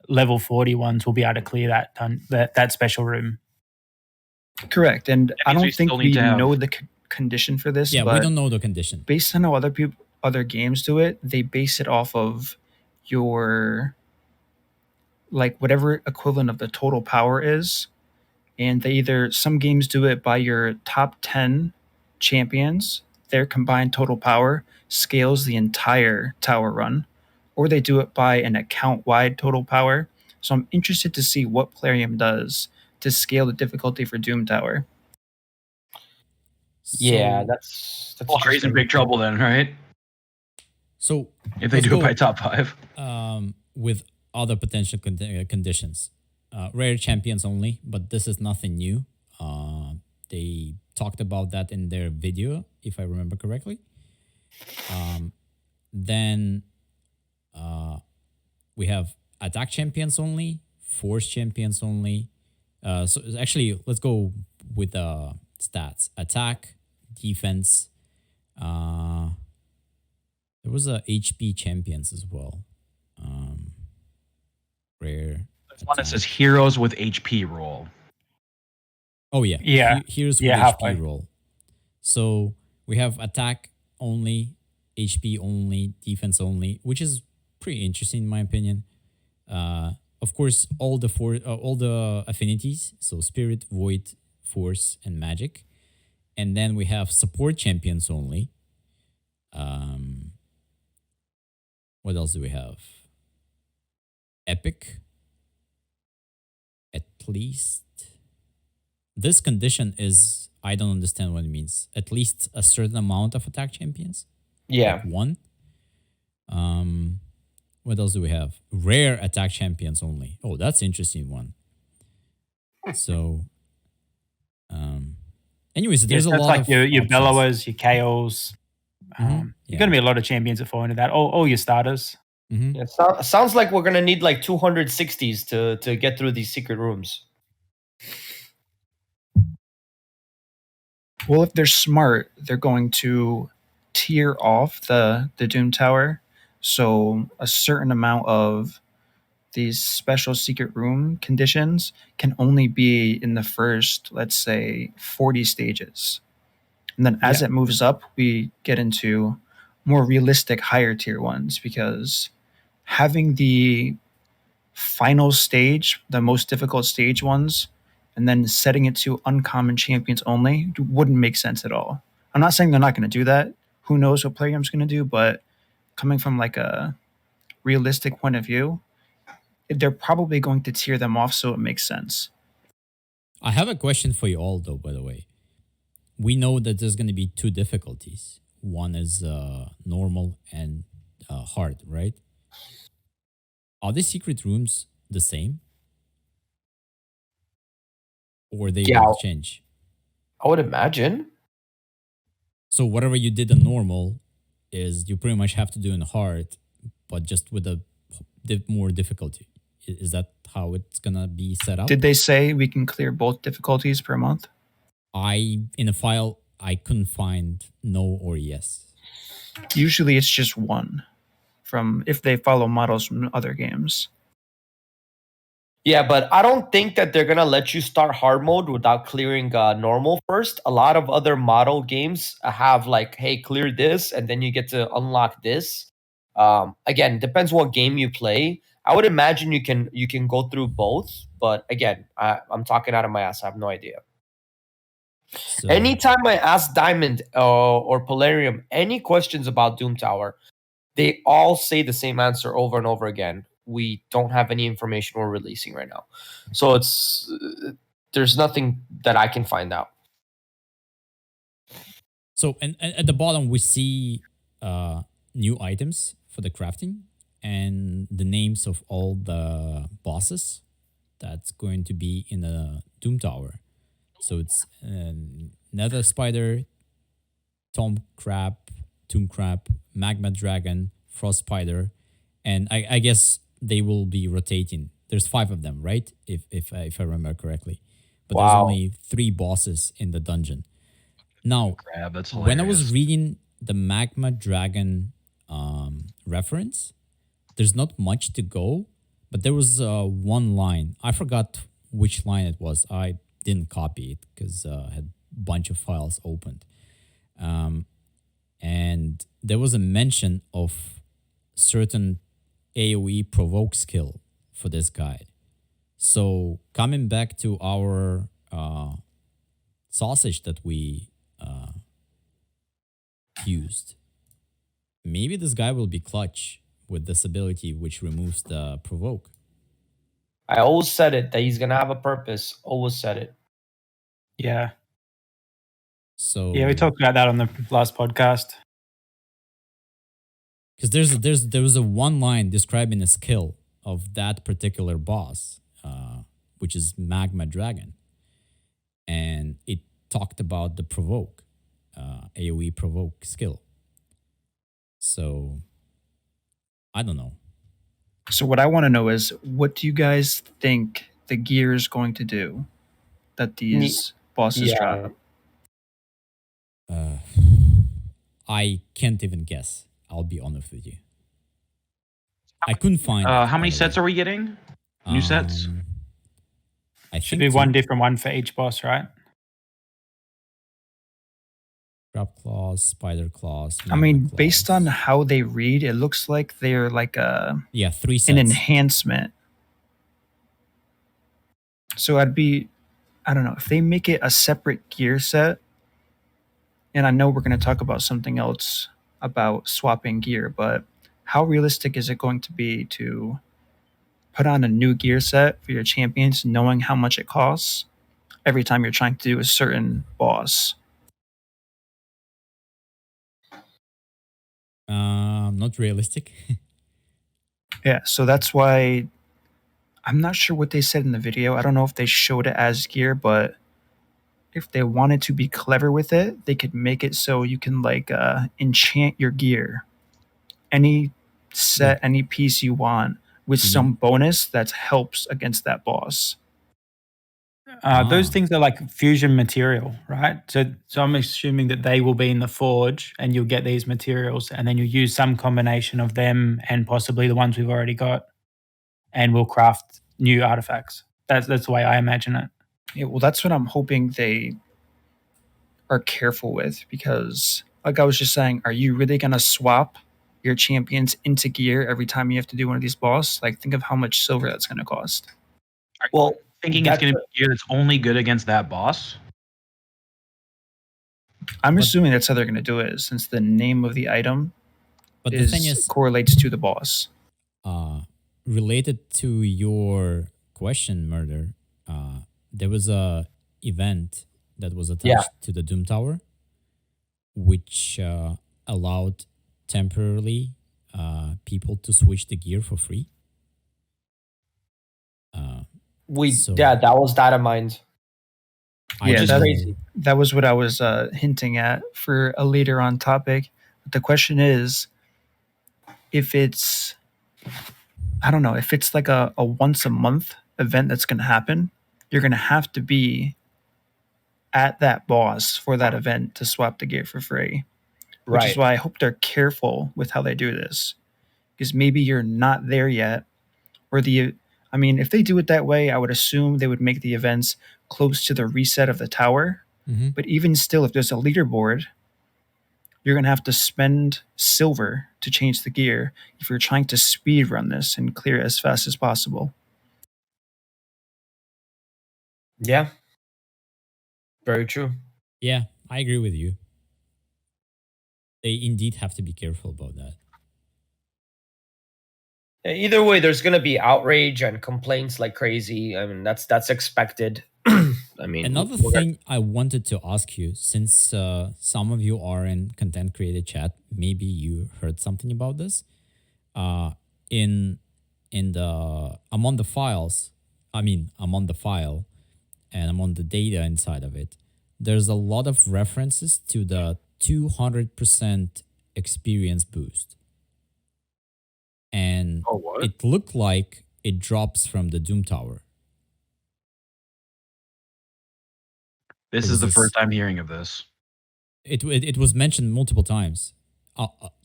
level 40 ones will be able to clear that special room. Correct, and I means we don't think still we need to have- know the condition for this. yeah, but we don't know the condition. based on how other games do it, they base it off of your whatever equivalent of the total power is, and some games do it by your top 10 champions. Their combined total power scales the entire tower run, or they do it by an account-wide total power. So I'm interested to see what Plarium does to scale the difficulty for Doom Tower. Yeah, So- that's Well, he's in interesting. big trouble then, right? So If they let's do it go, by top 5. with other potential conditions. Rare champions only, but this is nothing new. They talked about that in their video, if I remember correctly. Then we have attack champions only, force champions only. So actually, let's go with the stats. Attack, defense. There was a HP champions as well. Rare. There's one that attack. says heroes with HP roll. Oh yeah, Yeah. Here's Yeah, with halfway. HP roll. So we have attack only, HP only, defense only, which is pretty interesting in my opinion. Of course, all the affinities, so spirit, void, force, and magic, and then we have support champions only. What else do we have? Epic. At least. This condition is, I don't understand what it means. At least a certain amount of attack champions. Yeah. Like one. What else do we have? Rare attack champions only. Oh, that's interesting one. So, anyways, there's a that's lot like of your options. Bellowas, your Kaos. Mhm. You're going to be a lot of champions that fall into that. All your starters. Mhm. Yeah, sounds like we're gonna need like 260s to get through these secret rooms. Well, if they're smart, they're going to tier off the Doom Tower, so a certain amount of these special secret room conditions can only be in the first, let's say, 40 stages. And then as it moves up, we get into more realistic higher tier ones because having the final stage, the most difficult stage ones, and then setting it to uncommon champions only wouldn't make sense at all. I'm not saying they're not going to do that. Who knows what Plarium's going to do, but coming from like a realistic point of view, they're probably going to tier them off so it makes sense. I have a question for you all, though. By the way, we know that there's going to be two difficulties. One is normal and hard, right? Are the secret rooms the same, or they Yeah. will change? I would imagine. So whatever you did in normal is you pretty much have to do in hard, but just with a more difficulty. Is that how it's gonna be set up? Did they say we can clear both difficulties per month? In a file I couldn't find no or yes. Usually it's just one from if they follow models from other games. Yeah, but I don't think that they're gonna let you start hard mode without clearing normal first. A lot of other model games have like, hey, clear this, and then you get to unlock this. Again, depends what game you play. I would imagine you can go through both, but again, I'm talking out of my ass. I have no idea. So, Anytime I ask Diamond or Plarium any questions about Doom Tower, they all say the same answer over and over again. We don't have any information we're releasing right now. So there's nothing that I can find out. So and at the bottom we see new items for the crafting and the names of all the bosses that's going to be in the Doom Tower. So it's Nether Spider, Tomb Crab, Magma Dragon, Frost Spider, and I guess they will be rotating. There's 5 of them, right? If I remember correctly. But there's only 3 bosses in the dungeon. Now, That's when I was hilarious. reading the Magma Dragon reference, there's not much to go, but there was one line. I forgot which line it was. I didn't copy it because I had a bunch of files opened. And there was a mention of certain AoE provoke skill for this guy. So coming back to our sausage that we used, maybe this guy will be clutch with this ability which removes the provoke. I always said it that he's gonna have a purpose. Always said it. Yeah. So Yeah, we talked about that on the last podcast. because there was a one line describing a skill of that particular boss, which is Magma Dragon, and it talked about the provoke, AOE provoke skill. So I don't know. So what I want to know is, what do you guys think the gear is going to do that these bosses drop? I can't even guess. I'll be honest with you. I couldn't find. How many sets are we getting? New sets? I Should think be one different one for each boss, right? Crab claws, spider claws. I mean, magma based claws. on how they read, it looks like they're like 3 sets. an enhancement. So I don't know, if they make it a separate gear set, and I know we're going to talk about something else about swapping gear, but how realistic is it going to be to put on a new gear set for your champions, knowing how much it costs every time you're trying to do a certain boss? Not realistic. Yeah, so that's why I'm not sure what they said in the video. I don't know if they showed it as gear, but if they wanted to be clever with it, they could make it so you can like enchant your gear. Any set, any piece you want with some bonus that helps against that boss. Those things are like fusion material, right? So I'm assuming that they will be in the forge, and you'll get these materials, and then you use some combination of them and possibly the ones we've already got, and we'll craft new artifacts. That's the way I imagine it. Yeah, well, that's what I'm hoping they are careful with, because, like I was just saying, are you really gonna swap your champions into gear every time you have to do one of these boss? Like, think of how much silver that's gonna cost. Well, Thinking it's going to be gear that's only good against that boss. I'm assuming that's how they're gonna do it, since the name of the item But the thing is, correlates to the boss. Related to your question, Murder, there was a event that was attached to the Doom Tower, which allowed temporarily people to switch the gear for free. That was data mined. Yeah, Which is crazy. That was what I was hinting at for a later on topic. But the question is, if it's, I don't know, if it's like a once a month event that's going to happen, you're going to have to be at that boss for that event to swap the gear for free. Which is why I hope they're careful with how they do this. Because maybe you're not there yet, or if they do it that way, I would assume they would make the events close to the reset of the tower. Mm-hmm. But even still, if there's a leaderboard, you're going to have to spend silver to change the gear if you're trying to speed run this and clear it as fast as possible. Yeah. Very true. Yeah, I agree with you. They indeed have to be careful about that. Either way, there's going to be outrage and complaints like crazy. I mean, that's expected. I mean, another thing I wanted to ask you, since some of you are in content creator chat, maybe you heard something about this. I'm on the files. I'm on the file, and I'm on the data inside of it. There's a lot of references to the 200% experience boost. And it looked like it drops from the Doom Tower. This is the first time hearing of this. It was mentioned multiple times,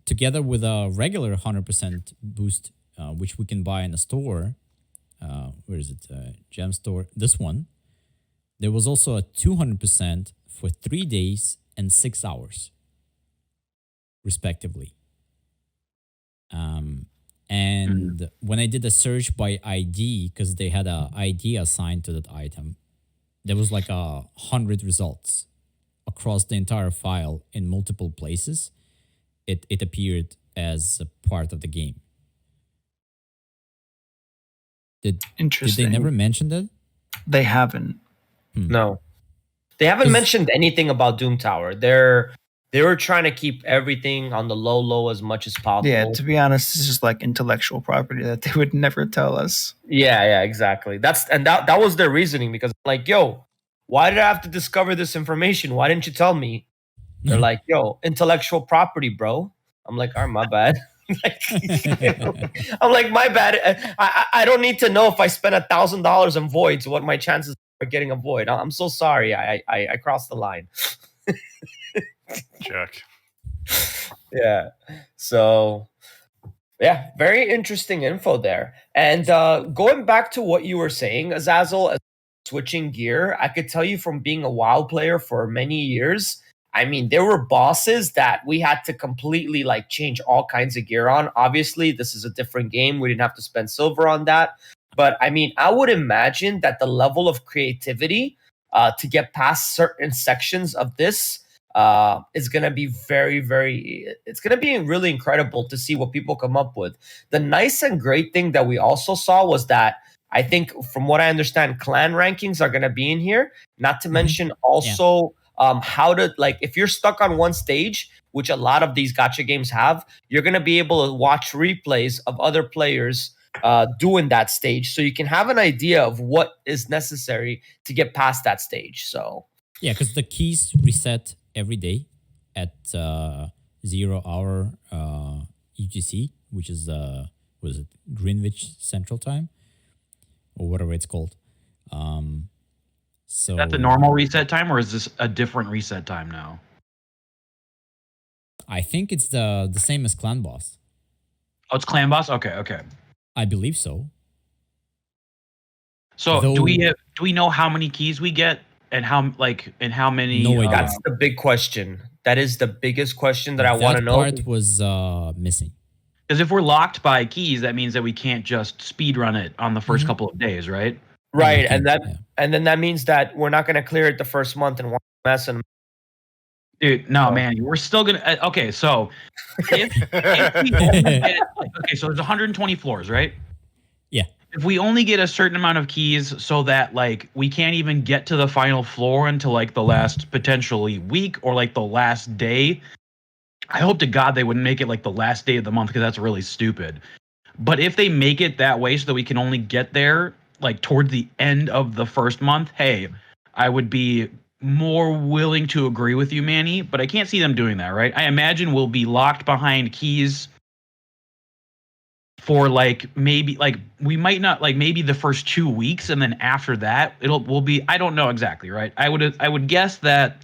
together with a regular 100% boost, which we can buy in a store. Where is it? Gem store. This one. There was also a 200% for 3 days and 6 hours, respectively. And when I did a search by ID, because they had a ID assigned to that item, there was like 100 results across the entire file in multiple places. It appeared as a part of the game. Did they never mention that? They haven't. No. They haven't mentioned anything about Doom Tower. They were trying to keep everything on the low as much as possible. Yeah, to be honest, this is like intellectual property that they would never tell us. Yeah, exactly. That was their reasoning, because like, yo, why did I have to discover this information? Why didn't you tell me? They're like, yo, intellectual property, bro. I'm like, all right, my bad. I'm like, my bad. I don't need to know if I spent $1,000 on voids, what my chances are getting a void. I'm so sorry. I crossed the line. Jerk. Yeah. So, yeah, very interesting info there. And going back to what you were saying, Azzazzell, switching gear, I could tell you from being a WoW player for many years, I mean, there were bosses that we had to completely like change all kinds of gear on. Obviously, this is a different game. We didn't have to spend silver on that. But I mean, I would imagine that the level of creativity to get past certain sections of this is going to be it's going to be really incredible to see what people come up with. The nice and great thing that we also saw was that I think, from what I understand, clan rankings are going to be in here. Not to mention also how to, like, if you're stuck on one stage, which a lot of these gacha games have, you're going to be able to watch replays of other players doing that stage, so you can have an idea of what is necessary to get past that stage. So yeah, because the keys reset every day at 0 hour UTC, which is was it Greenwich Central Time or whatever it's called. So Is that the normal reset time, or is this a different reset time now? I think it's the same as Clan Boss. Oh, it's Clan Boss. Okay. I believe so. So Though- do we know how many keys we get and how many? No idea. that's the big question. That is the biggest question that I want to know. That part was missing. Because if we're locked by keys, that means that we can't just speed run it on the 1st couple of days, right? Right, Yeah, and that yeah. and then that means that we're not going to clear it the first month and mess and Dude, no, Oh. man, we're still gonna. Okay, so if we only get, okay, so there's 120 floors, right? Yeah. If we only get a certain amount of keys, so that like we can't even get to the final floor until like the last potentially week or like the last day. I hope to God they wouldn't make it like the last day of the month, because that's really stupid. But if they make it that way so that we can only get there like towards the end of the first month, hey, I would be more willing to agree with you, Manny, but I can't see them doing that, right? I imagine we'll be locked behind keys for like maybe like we might not like maybe the first 2 weeks, and then after that we'll be, I don't know exactly, right? I would guess that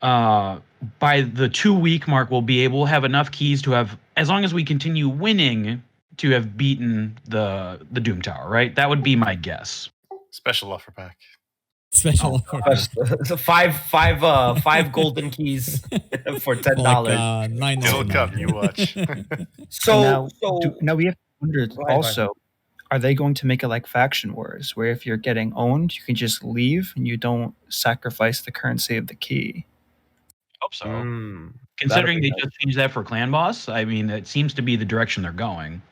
by the 2-week mark we'll be able to have enough keys to have, as long as we continue winning, to have beaten the Doom Tower, right? That would be my guess. Special offer pack. Special offer. so five golden keys for $10. Like, It'll come. $9.99. You watch. So Now we have to wonder Go ahead. also, are they going to make it like Faction Wars, where if you're getting owned, you can just leave and you don't sacrifice the currency of the key? Hope so. Mm, Considering that'll be they just changed that for Clan Boss, I mean, it seems to be the direction they're going.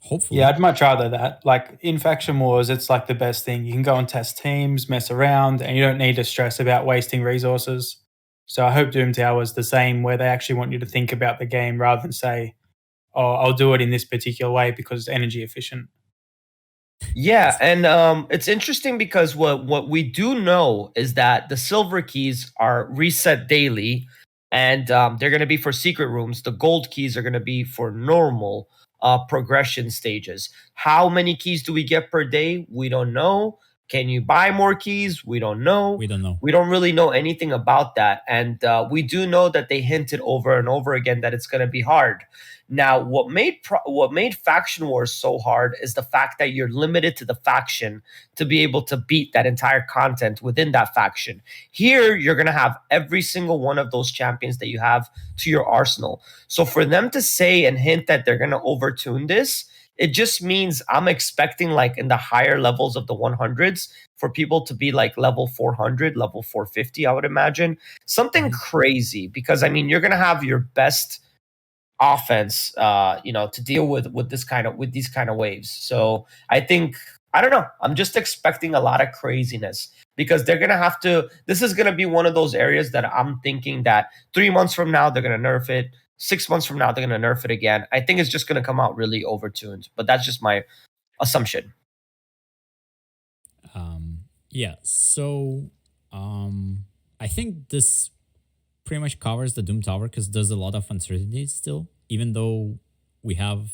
Hopefully. Yeah, I'd much rather that. Like in Faction Wars, it's like the best thing. You can go and test teams, mess around, and you don't need to stress about wasting resources. So I hope Doom Tower is the same, where they actually want you to think about the game rather than say, oh, I'll do it in this particular way because it's energy efficient. Yeah, and it's interesting because what we do know is that the silver keys are reset daily, and they're going to be for secret rooms. The gold keys are going to be for normal progression stages. How many keys do we get per day? We don't know. Can you buy more keys? We don't know. We don't know. We don't really know anything about that, and we do know that they hinted over and over again that it's going to be hard. Now, what made Faction Wars so hard is the fact that you're limited to the faction to be able to beat that entire content within that faction. Here, you're going to have every single one of those champions that you have to your arsenal. So for them to say and hint that they're going to overtune this, it just means I'm expecting like in the higher levels of the 100s for people to be like level 400, level 450, I would imagine. Something crazy, because I mean, you're going to have your best offense to deal with these kind of waves. So I think, I don't know, I'm just expecting a lot of craziness, because they're gonna have to, this is gonna be one of those areas that I'm thinking that 3 months from now they're gonna nerf it, 6 months from now they're gonna nerf it again. I think it's just gonna come out really overtuned, but that's just my assumption. Yeah, so I think this pretty much covers the Doom Tower, because there's a lot of uncertainty still. Even though we had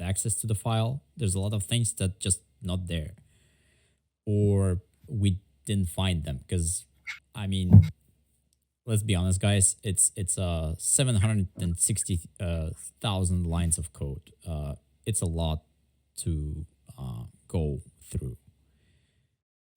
access to the file, there's a lot of things that just not there, or we didn't find them. Because I mean, let's be honest, guys, it's 760,000 lines of code. It's a lot to go through.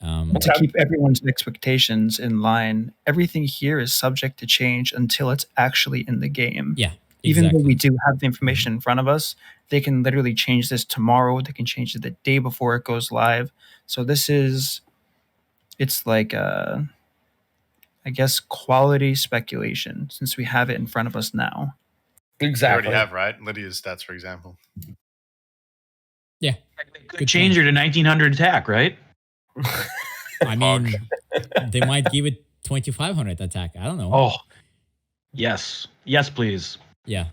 To keep everyone's expectations in line, everything here is subject to change until it's actually in the game. Yeah, Even exactly. though we do have the information in front of us, they can literally change this tomorrow. They can change it the day before it goes live. So it's like, I guess, quality speculation, since we have it in front of us now. You Exactly. already have, right? Lydia's stats, for example. Yeah, Could change her to 1900 attack, right? I mean, they might give it 2500 attack. I don't know. Oh, yes, please. Yeah.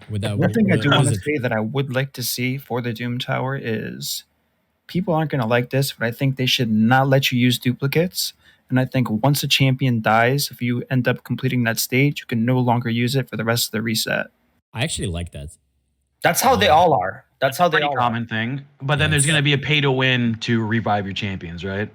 With that, One thing I do what want is to it? say that I would like to see for the Doom Tower is people aren't going to like this, but I think they should not let you use duplicates. And I think once a champion dies, if you end up completing that stage, you can no longer use it for the rest of the reset. I actually like that. That's how they all are. That's how they Pretty all common thing. But then there's Yes. going to be a pay to win to revive your champions, right?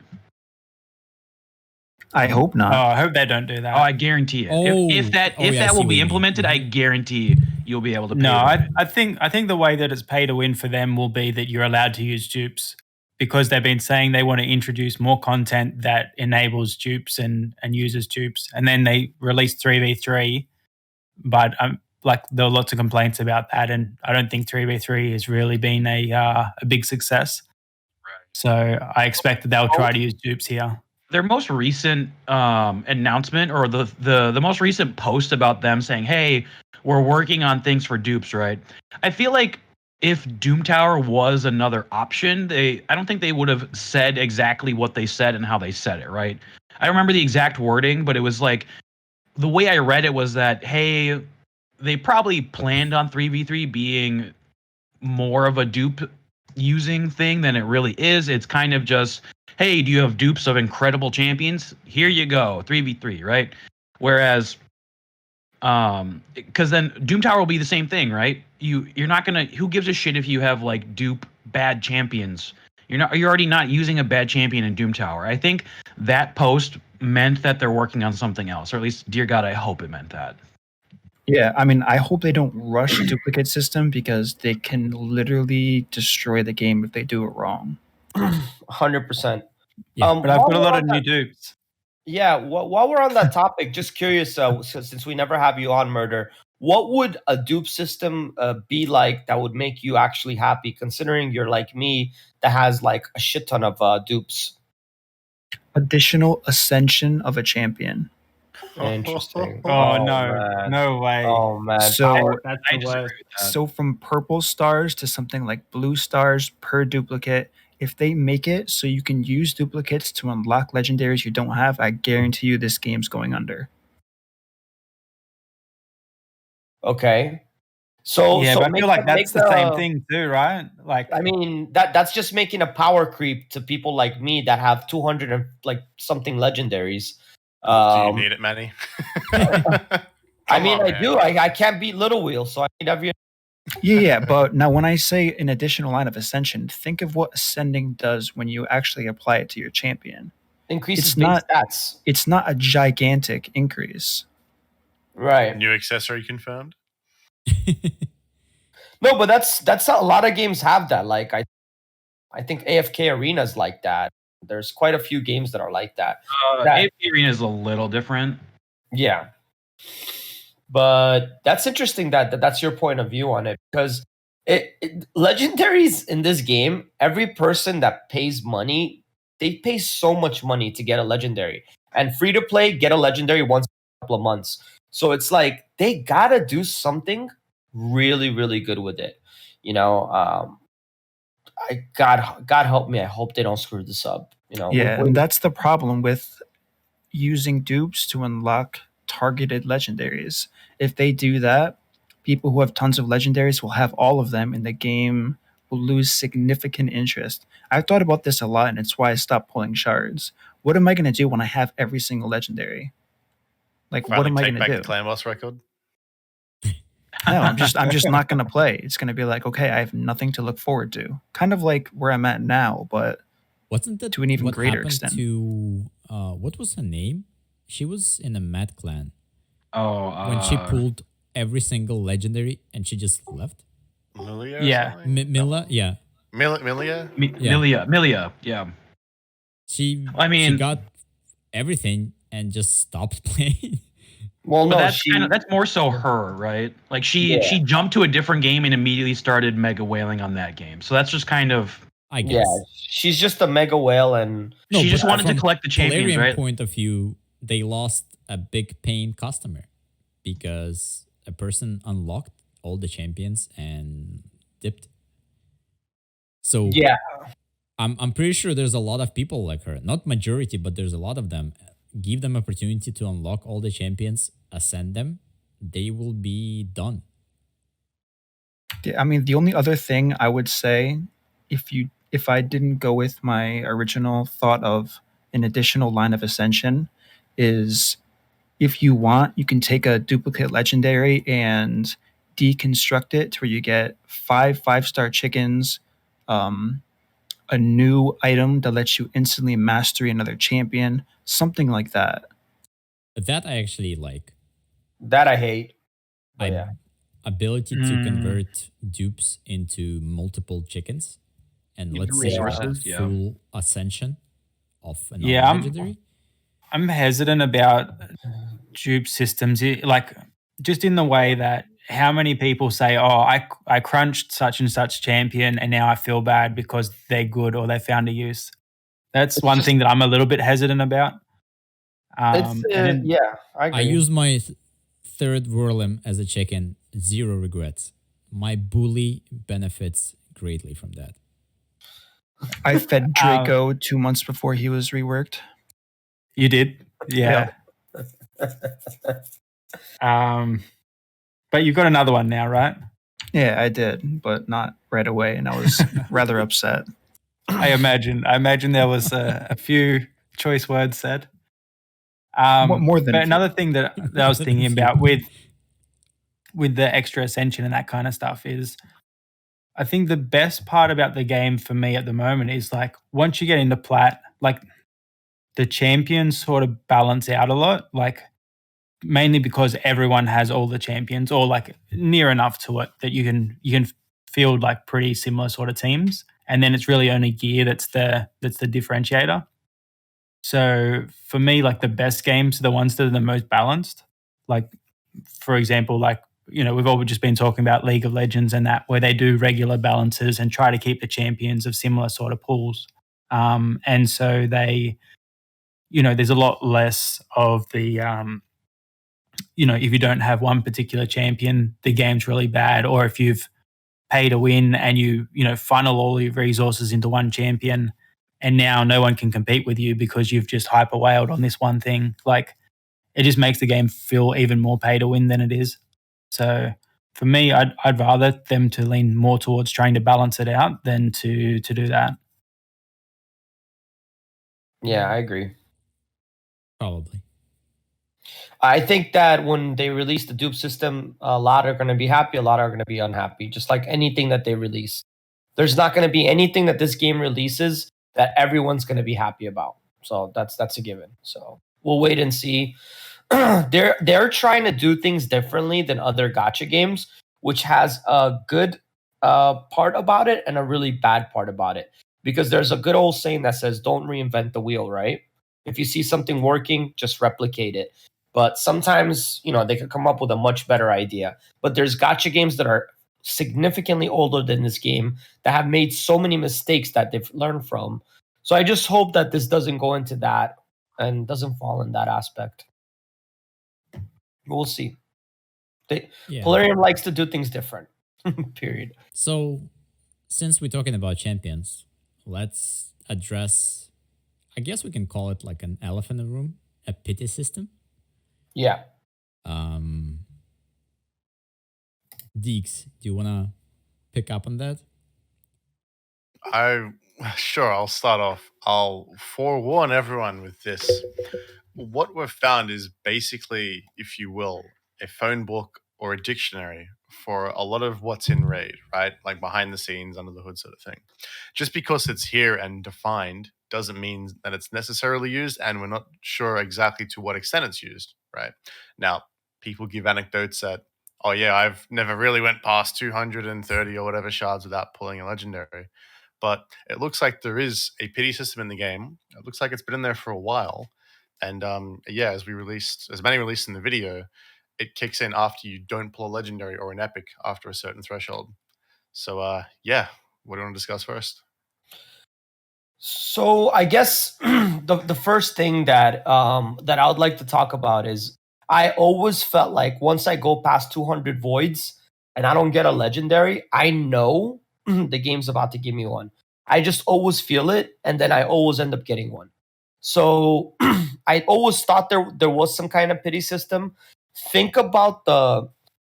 I hope Oh, not. I hope they don't do that. Oh, I guarantee it. Oh. If that Oh, yeah, I will see what be you mean. implemented, I Mhm. guarantee you'll be able to pay No, to win. I think the way that it's pay to win for them will be that you're allowed to use dupes because they've been saying they want to introduce more content that enables dupes and uses dupes, and then they released 3v3, but like there were lots of complaints about that, and I don't think 3v3 has really been a big success. Right. So I expect that they'll try to use dupes here. Their most recent announcement, or the most recent post about them saying, "Hey, we're working on things for dupes," right? I feel like if Doom Tower was another option, I don't think they would have said exactly what they said and how they said it, right? I don't remember the exact wording, but it was like the way I read it was that, hey, they probably planned on 3v3 being more of a dupe using thing than it really is. It's kind of just, hey, do you have dupes of incredible champions? Here you go, 3v3, right? Whereas because then Doom Tower will be the same thing, right? You're not gonna, who gives a shit if you have like dupe bad champions? You're already not using a bad champion in Doom Tower. I think that post meant that they're working on something else, or at least, dear God, I hope it meant that. Yeah, I mean, I hope they don't rush a duplicate system because they can literally destroy the game if they do it wrong. 100%. Yeah. But I've got a lot of new dupes. Yeah, while we're on that topic, just curious, since we never have you on, Murder, what would a dupe system be like that would make you actually happy, considering you're like me that has like a shit ton of dupes? Additional ascension of a champion. Interesting. Oh, no, man. no way. Oh man. So- That's I the disagree worst. with that. So from purple stars to something like blue stars per duplicate, if they make it so you can use duplicates to unlock legendaries you don't have, I guarantee you this game's going under. Okay. So Yeah, so but I make feel like the- that's make the same thing too, right? Like, I mean that's just making a power creep to people like me that have 200 and like something legendaries. Do you need it, Manny? I mean, on, I man. do. I can't beat Little Wheel, so I need every. Yeah, but now when I say an additional line of ascension, think of what ascending does when you actually apply it to your champion. Increases It's base not- stats. It's not a gigantic increase. Right. New accessory confirmed. No, but that's a lot of games have that. Like I think AFK Arena's like that. There's quite a few games that are like that. That- AFK Arena is a little different. Yeah. But that's interesting that's your point of view on it, because legendaries in this game, every person that pays money, they pay so much money to get a legendary. And free to play, get a legendary once in a couple of months. So it's like they gotta do something really, really good with it. You know, God help me. I hope they don't screw this up. You know, Yeah, what- and that's the problem with using dupes to unlock targeted legendaries. If they do that, people who have tons of legendaries will have all of them, and the game will lose significant interest. I've thought about this a lot, and it's why I stopped pulling shards. What am I going to do when I have every single legendary? Like, what Finally am I take going back to the do? clan boss record. No, I'm just not going to play. It's going to be like, okay, I have nothing to look forward to. Kind of like where I'm at now, but Wasn't that to an even what greater happened extent. to what was her name? She was in a Mad Clan Oh, when she pulled every single legendary and she just left. Milia? Yeah. Mila, yeah. Milia? Yeah. Milia, yeah. She I got everything and just stopped playing. well, But no, that's that's more so her, right? Like she Yeah. jumped to a different game and immediately started mega whaling on that game. So that's just kind of, I guess. yeah, she's just a mega whale, and she just but wanted to from collect the champions, Plarium right? point of view, they lost a big paying customer because a person unlocked all the champions and dipped. So yeah, I'm pretty sure there's a lot of people like her. Not majority, but there's a lot of them. give them opportunity to unlock all the champions, ascend them, they will be done. I mean, the only other thing I would say, if I didn't go with my original thought of an additional line of ascension, is if you want, you can take a duplicate legendary and deconstruct it to where you get 5-star chickens, a new item that lets you instantly mastery another champion, something like that. That I actually like. That I hate. But yeah. Ability to convert dupes into multiple chickens, and let's say resources, full ascension of another Yeah, legendary. I'm hesitant about dupe systems, like just in the way that how many people say, "Oh, I crunched such and such champion, and now I feel bad because they're good or they found a use." That's one thing that I'm a little bit hesitant about. Yeah, I agree. I use my third Whirlim as a chicken, 0 regrets. My bully benefits greatly from that. I fed Draco 2 months before he was reworked. You did? Yeah. But you've got another one now, right? Yeah, I did, but not right away, and I was rather upset. I imagine there was a few choice words said. More than but another thing that I was thinking about with the extra ascension and that kind of stuff is, I think the best part about the game for me at the moment is like once you get into plat, like the champions sort of balance out a lot, like mainly because everyone has all the champions or like near enough to it that you can field like pretty similar sort of teams, and then it's really only gear that's the differentiator. So for me, like the best games are the ones that are the most balanced. Like, for example, like, we've all just been talking about League of Legends and that, where they do regular balances and try to keep the champions of similar sort of pools. And so they, there's a lot less of the, if you don't have one particular champion, the game's really bad. Or if you've paid to win and you funnel all your resources into one champion, and now no one can compete with you because you've just hyper whaled on this one thing. Like, it just makes the game feel even more pay to win than it is. So for me, I'd rather them to lean more towards trying to balance it out than to do that. Yeah, I agree. Probably. I think that when they release the dupe system, a lot are going to be happy, a lot are going to be unhappy, just like anything that they release. There's not going to be anything that this game releases that everyone's going to be happy about. So that's a given. So we'll wait and see. They're trying to do things differently than other gacha games, which has a good part about it and a really bad part about it. Because there's a good old saying that says, "Don't reinvent the wheel," right? If you see something working, just replicate it. But sometimes, they could come up with a much better idea. But there's gacha games that are significantly older than this game that have made so many mistakes that they've learned from. So I just hope that this doesn't go into that and doesn't fall in that aspect. We'll see. Plarium likes to do things different. Period. So, since we're talking about champions, let's address, I guess we can call it like an elephant in the room, a pity system. Yeah. Deeks, do you want to pick up on that? Sure, I'll start off. I'll forewarn everyone with this. What we've found is basically, if you will, a phone book or a dictionary for a lot of what's in Raid, right? Like behind the scenes, under the hood sort of thing. Just because it's here and defined doesn't mean that it's necessarily used, and we're not sure exactly to what extent it's used, right? Now, people give anecdotes that, oh yeah, I've never really went past 230 or whatever shards without pulling a legendary. But it looks like there is a pity system in the game. It looks like it's been in there for a while. And as many released in the video, it kicks in after you don't pull a legendary or an epic after a certain threshold. So what do you want to discuss first? So I guess the first thing that I would like to talk about is, I always felt like once I go past 200 voids and I don't get a legendary, I know the game's about to give me one. I just always feel it, and then I always end up getting one. So I always thought there was some kind of pity system. Think about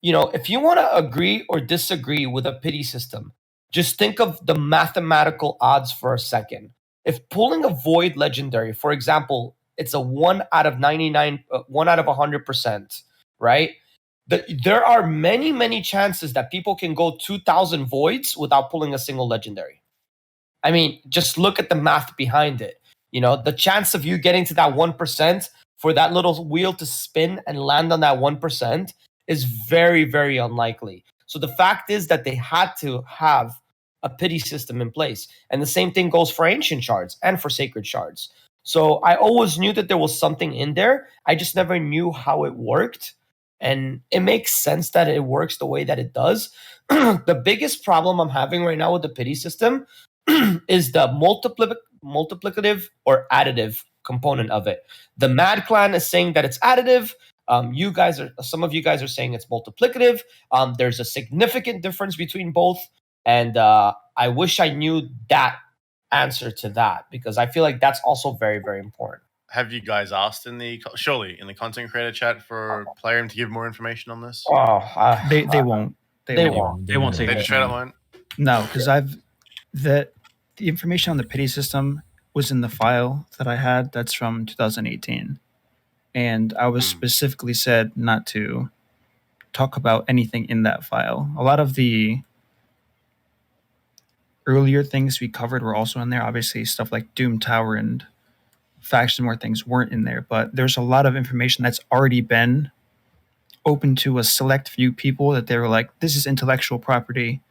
if you want to agree or disagree with a pity system, just think of the mathematical odds for a second. If pulling a void legendary, for example, it's a 1 out of 99, 1 out of 100%, right? There are many chances that people can go 2,000 voids without pulling a single legendary. I mean, just look at the math behind it. The chance of you getting to that 1% for that little wheel to spin and land on that 1% is very, very unlikely. So the fact is that they had to have a pity system in place. And the same thing goes for ancient shards and for sacred shards. So I always knew that there was something in there. I just never knew how it worked. And it makes sense that it works the way that it does. The biggest problem I'm having right now with the pity system is the multiplicative or additive component of it. The Mad Clan is saying that it's additive. Some of you guys are saying it's multiplicative. There's a significant difference between both, and I wish I knew that answer to that, because I feel like that's also very, very important. Have you guys asked in the content creator chat for Plarium to give more information on this? They won't. They won't. They won't say They just straight up won't. No, because the information on the pity system was in the file that I had. That's from 2018, and I was specifically said not to talk about anything in that file. A lot of the earlier things we covered were also in there. Obviously, stuff like Doom Tower and Faction War things weren't in there, but there's a lot of information that's already been open to a select few people that they were like, this is intellectual property.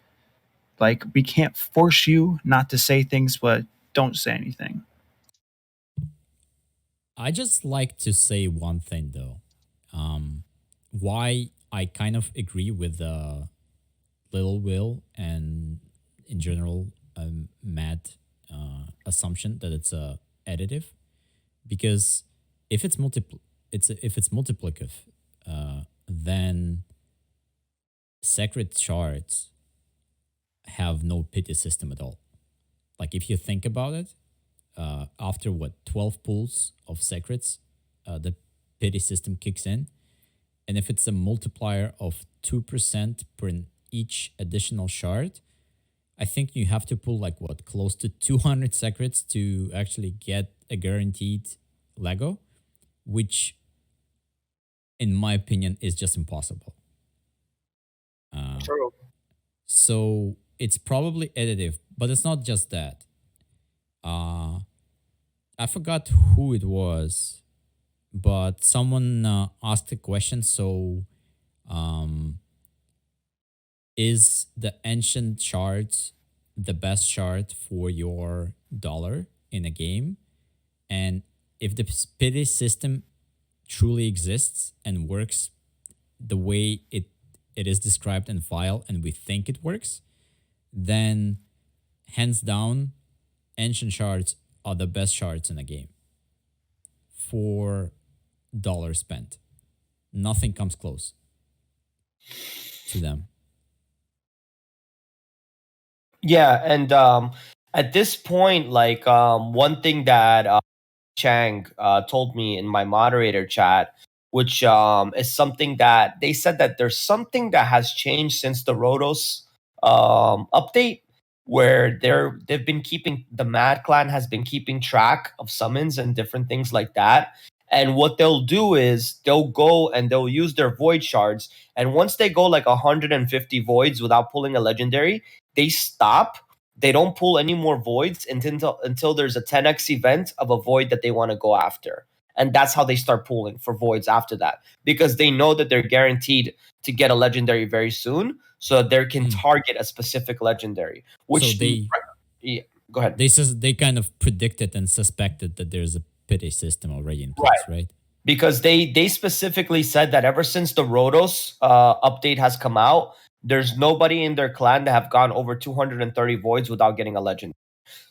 Like, we can't force you not to say things, but don't say anything. I just like to say one thing though. Why I kind of agree with Little Will and in general Matt assumption that it's additive, because if it's multiplicative, then sacred shards have no pity system at all. Like, if you think about it, after 12 pulls of sacreds, the pity system kicks in. And if it's a multiplier of 2% per each additional shard, I think you have to pull close to 200 sacreds to actually get a guaranteed Lego, which in my opinion is just impossible. True. So it's probably additive, but it's not just that. I forgot who it was, but someone asked a question. So, is the ancient shard the best shard for your dollar in a game? And if the pity system truly exists and works the way it is described in file and we think it works, then hands down, ancient shards are the best shards in a game for dollar spent. Nothing comes close to them. Yeah, and at this point, one thing that Chang told me in my moderator chat, which is something that they said that there's something that has changed since the Rotos update, where the Mad Clan has been keeping track of summons and different things like that. And what they'll do is they'll go and they'll use their void shards. And once they go 150 voids without pulling a legendary, they stop. They don't pull any more voids until there's a 10x event of a void that they want to go after. And that's how they start pulling for voids after that, because they know that they're guaranteed to get a legendary very soon, so they can target a specific legendary. Which go ahead. They kind of predicted and suspected that there's a pity system already in place, right? Because they specifically said that ever since the Rotos update has come out, there's nobody in their clan that have gone over 230 voids without getting a legend.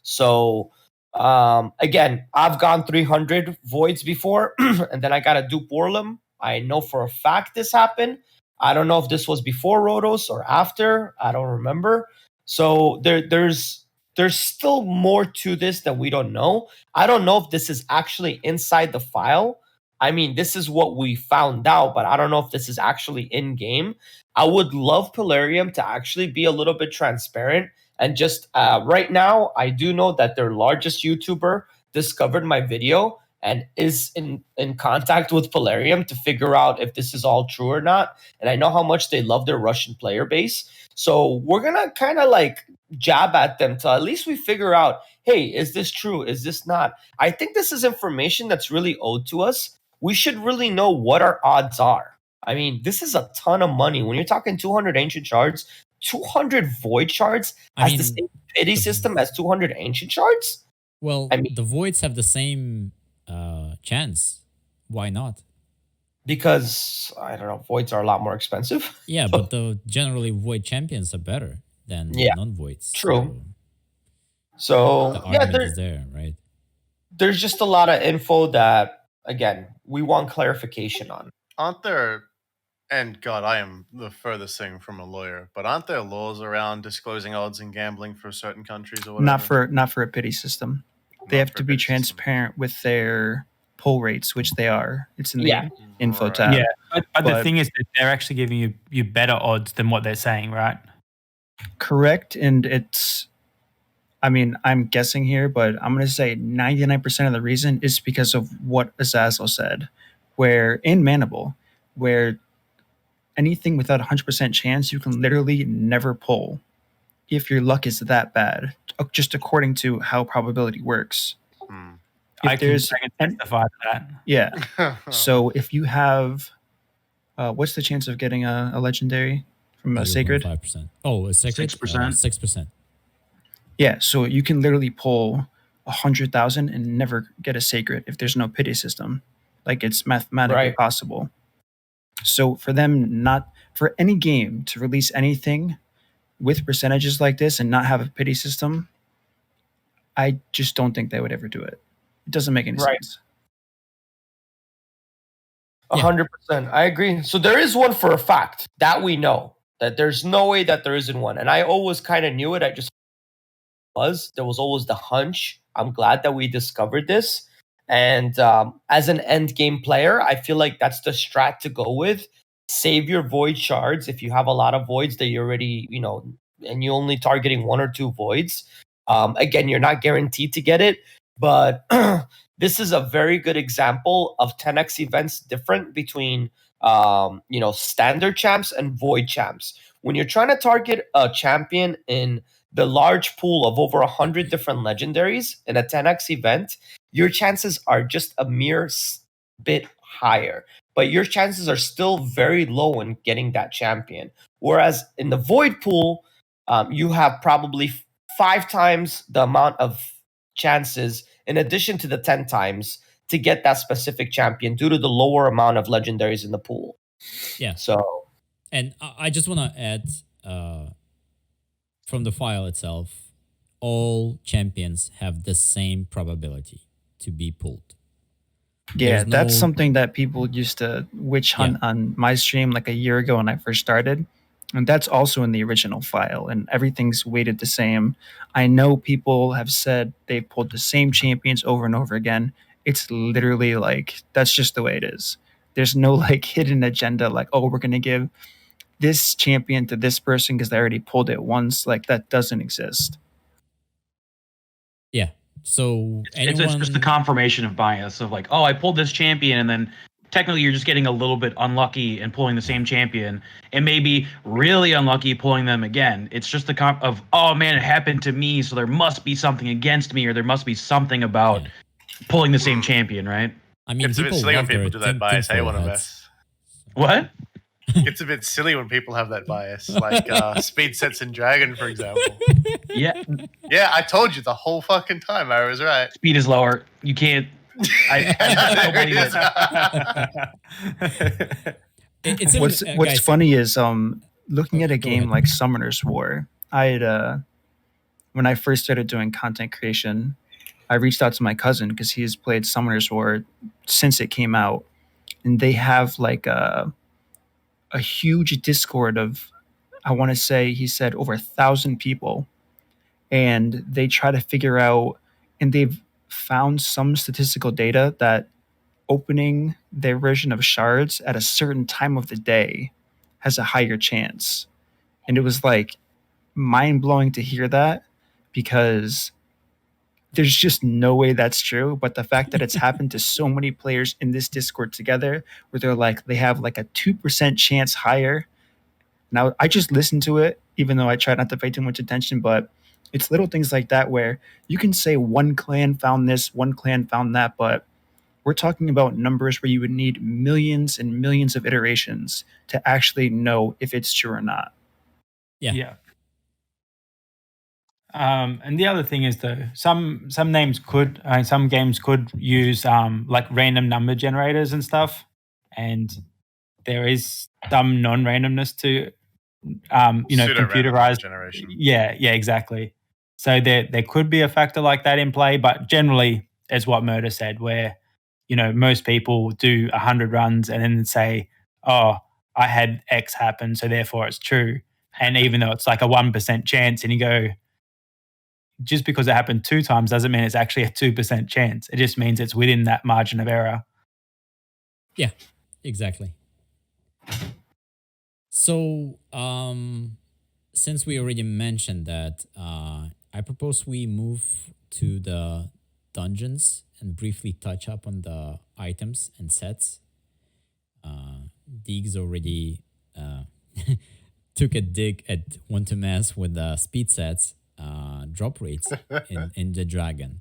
So again, I've gone 300 voids before, and then I got a dupe Warlum. I know for a fact this happened. I don't know if this was before Rotos or after. I don't remember. So there's there's still more to this that we don't know. I don't know if this is actually inside the file. I mean, this is what we found out, but I don't know if this is actually in game. I would love Plarium to actually be a little bit transparent and just right now, I do know that their largest YouTuber discovered my video and is in contact with Plarium to figure out if this is all true or not. And I know how much they love their Russian player base. So we're going to kind of like jab at them till at least we figure out, hey, is this true? Is this not? I think this is information that's really owed to us. We should really know what our odds are. I mean, this is a ton of money. When you're talking 200 ancient shards, 200 void shards has the same pity system as 200 ancient shards? Well, I mean, the voids have the same chance. Why not? Because, I don't know, voids are a lot more expensive. Yeah, but the generally void champions are better than non-voids. True. So the argument is there, right? There's just a lot of info that, again, we want clarification on. Aren't there, and God, I am the furthest thing from a lawyer, but aren't there laws around disclosing odds in gambling for certain countries or whatever? Not for a pity system. They have to be transparent with their pull rates, which they are. It's in the info tab. Yeah, but the thing is that they're actually giving you better odds than what they're saying, right? Correct, and it's, I mean, I'm guessing here, but I'm going to say 99% of the reason is because of what Azzazel said, where in Manable, where anything without 100% chance, you can literally never pull if your luck is that bad, just according to how probability works. I can testify to that. Yeah. So if you have, what's the chance of getting a legendary from a sacred? 5%. Oh, a sacred? 6%. 6%. Yeah. So you can literally pull 100,000 and never get a sacred if there's no pity system. Like, it's mathematically possible. So for them not, for any game to release anything with percentages like this and not have a pity system, I just don't think they would ever do it. It doesn't make any sense. 100%. I agree. So there is one for a fact that we know, that there's no way that there isn't one. And I always kind of knew it. There was always the hunch. I'm glad that we discovered this. And as an end game player, I feel like that's the strat to go with. Save your void shards if you have a lot of voids that you're already, and you're only targeting 1 or 2 voids. Again, you're not guaranteed to get it, but this is a very good example of 10x events different between standard champs and void champs. When you're trying to target a champion in the large pool of over 100 different legendaries in a 10x event, your chances are just a mere bit higher, but your chances are still very low in getting that champion. Whereas in the void pool, you have probably 5 times the amount of chances in addition to the 10 times to get that specific champion due to the lower amount of legendaries in the pool. Yeah. So, and I just want to add, from the file itself, all champions have the same probability to be pulled. Yeah, that's something that people used to witch hunt on my stream like a year ago when I first started. And that's also in the original file, and everything's weighted the same. I know people have said they've pulled the same champions over and over again. It's literally like, that's just the way it is. There's no like hidden agenda like, oh, we're going to give this champion to this person because they already pulled it once. Like, that doesn't exist. Yeah. So it's just the confirmation of bias of like, oh, I pulled this champion, and then technically you're just getting a little bit unlucky and pulling the same champion, and maybe really unlucky pulling them again. It's just the of, oh man, it happened to me, so there must be something against me, or there must be something about pulling the same champion, right? I mean, it's a bit silly when people do that bias. Hey, one of us. What? It's a bit silly when people have that bias, like speed sets in Dragon, for example. Yeah. Yeah, I told you the whole fucking time. I was right. Speed is lower. You can't. What's funny is looking at a game like Summoner's War. I had when I first started doing content creation, I reached out to my cousin because he has played Summoner's War since it came out, and they have like a huge Discord of, I want to say he said over 1,000 people, and they try to figure out, and they've found some statistical data that opening their version of shards at a certain time of the day has a higher chance. And it was like mind blowing to hear that, because there's just no way that's true. But the fact that it's happened to so many players in this Discord together, where they're like, they have like a 2% chance higher. Now, I just listened to it, even though I try not to pay too much attention, but it's little things like that where you can say one clan found this, one clan found that, but we're talking about numbers where you would need millions and millions of iterations to actually know if it's true or not. Yeah. And the other thing is, though, some names could, some games could use like random number generators and stuff, and there is some non-randomness to Pseudo-random computerized generation. Yeah, exactly. So there could be a factor like that in play, but generally, as what Murder said, where most people do 100 runs and then say, "Oh, I had X happen, so therefore it's true." And even though it's like a 1% chance, and you go, just because it happened 2 times doesn't mean it's actually a 2% chance. It just means it's within that margin of error. Yeah, exactly. So, since we already mentioned that, I propose we move to the dungeons and briefly touch up on the items and sets. Diggs already took a dig at Want to Mess with the speed sets, drop rates in the dragon.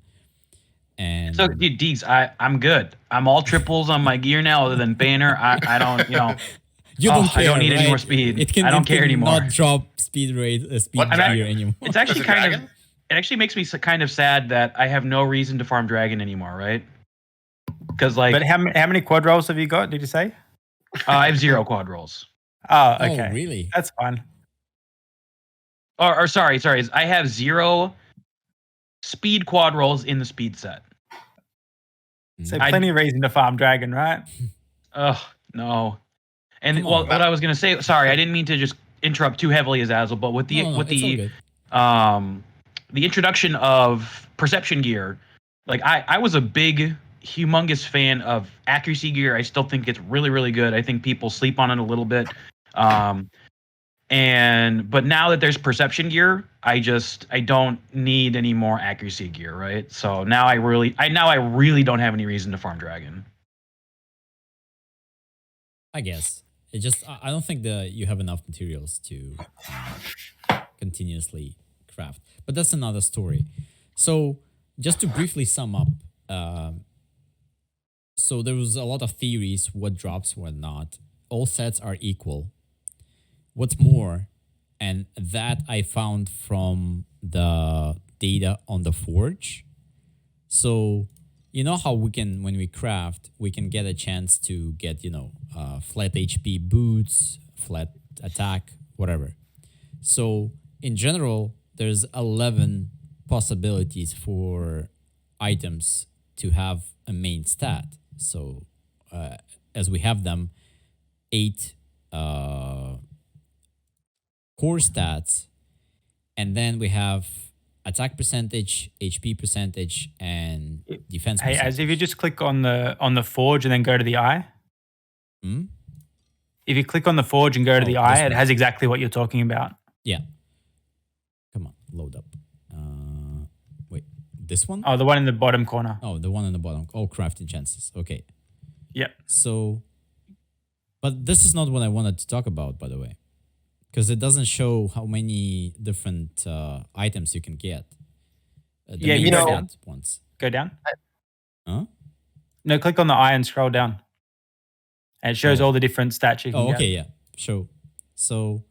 And So, dude, Deeks, I'm good. I'm all triples on my gear now, other than Banner. I don't, you don't care, I don't need any right? more speed. It can, I don't care anymore. Not drop speed rate, speed What gear dragon? anymore. It's actually Is it kind dragon? of. It actually makes me kind of sad that I have no reason to farm dragon anymore, right? Because But how many quad rolls have you got? Did you say? I have 0 quad rolls. Oh, okay. Oh, really? That's fine. Or sorry, I have 0 speed quad rolls in the speed set. So I- plenty of reason to farm dragon, right? Ugh, no. And Come well, on. what I was gonna say, sorry, I didn't mean to just interrupt too heavily, Azzazzell, but with the No, with it's all the good. the introduction of perception gear, like I was a big, humongous fan of accuracy gear. I still think it's really, really good. I think people sleep on it a little bit. But now that there's perception gear, I don't need any more accuracy gear, right? So now I really don't have any reason to farm dragon. I guess it just I don't think that you have enough materials to continuously craft, but that's another story. So just to briefly sum up, so there was a lot of theories what drops, what not. All sets are equal. What's more, and that I found from the data on the forge. So you know how we can, when we craft, we can get a chance to get, flat HP boots, flat attack, whatever. So in general, there's 11 possibilities for items to have a main stat. So as we have them, 8 core stats, and then we have attack percentage, HP percentage, and defense Hey, percentage. as if you just click on the forge and then go to the eye. Hmm? If you click on the forge and go to the Oh, eye, this it one. has exactly what you're talking about. Yeah. Come on, load up. Wait, this one? Oh, the one in the bottom corner. Oh, the one on the bottom. All crafting chances. Okay. Yep. So, but this is not what I wanted to talk about, by the way, because it doesn't show how many different items you can get. The Yeah, main you know- stat ones. Go down. Huh? No, click on the eye and scroll down. And it shows Oh. all the different stats you can Oh, get. okay, yeah. Show. So,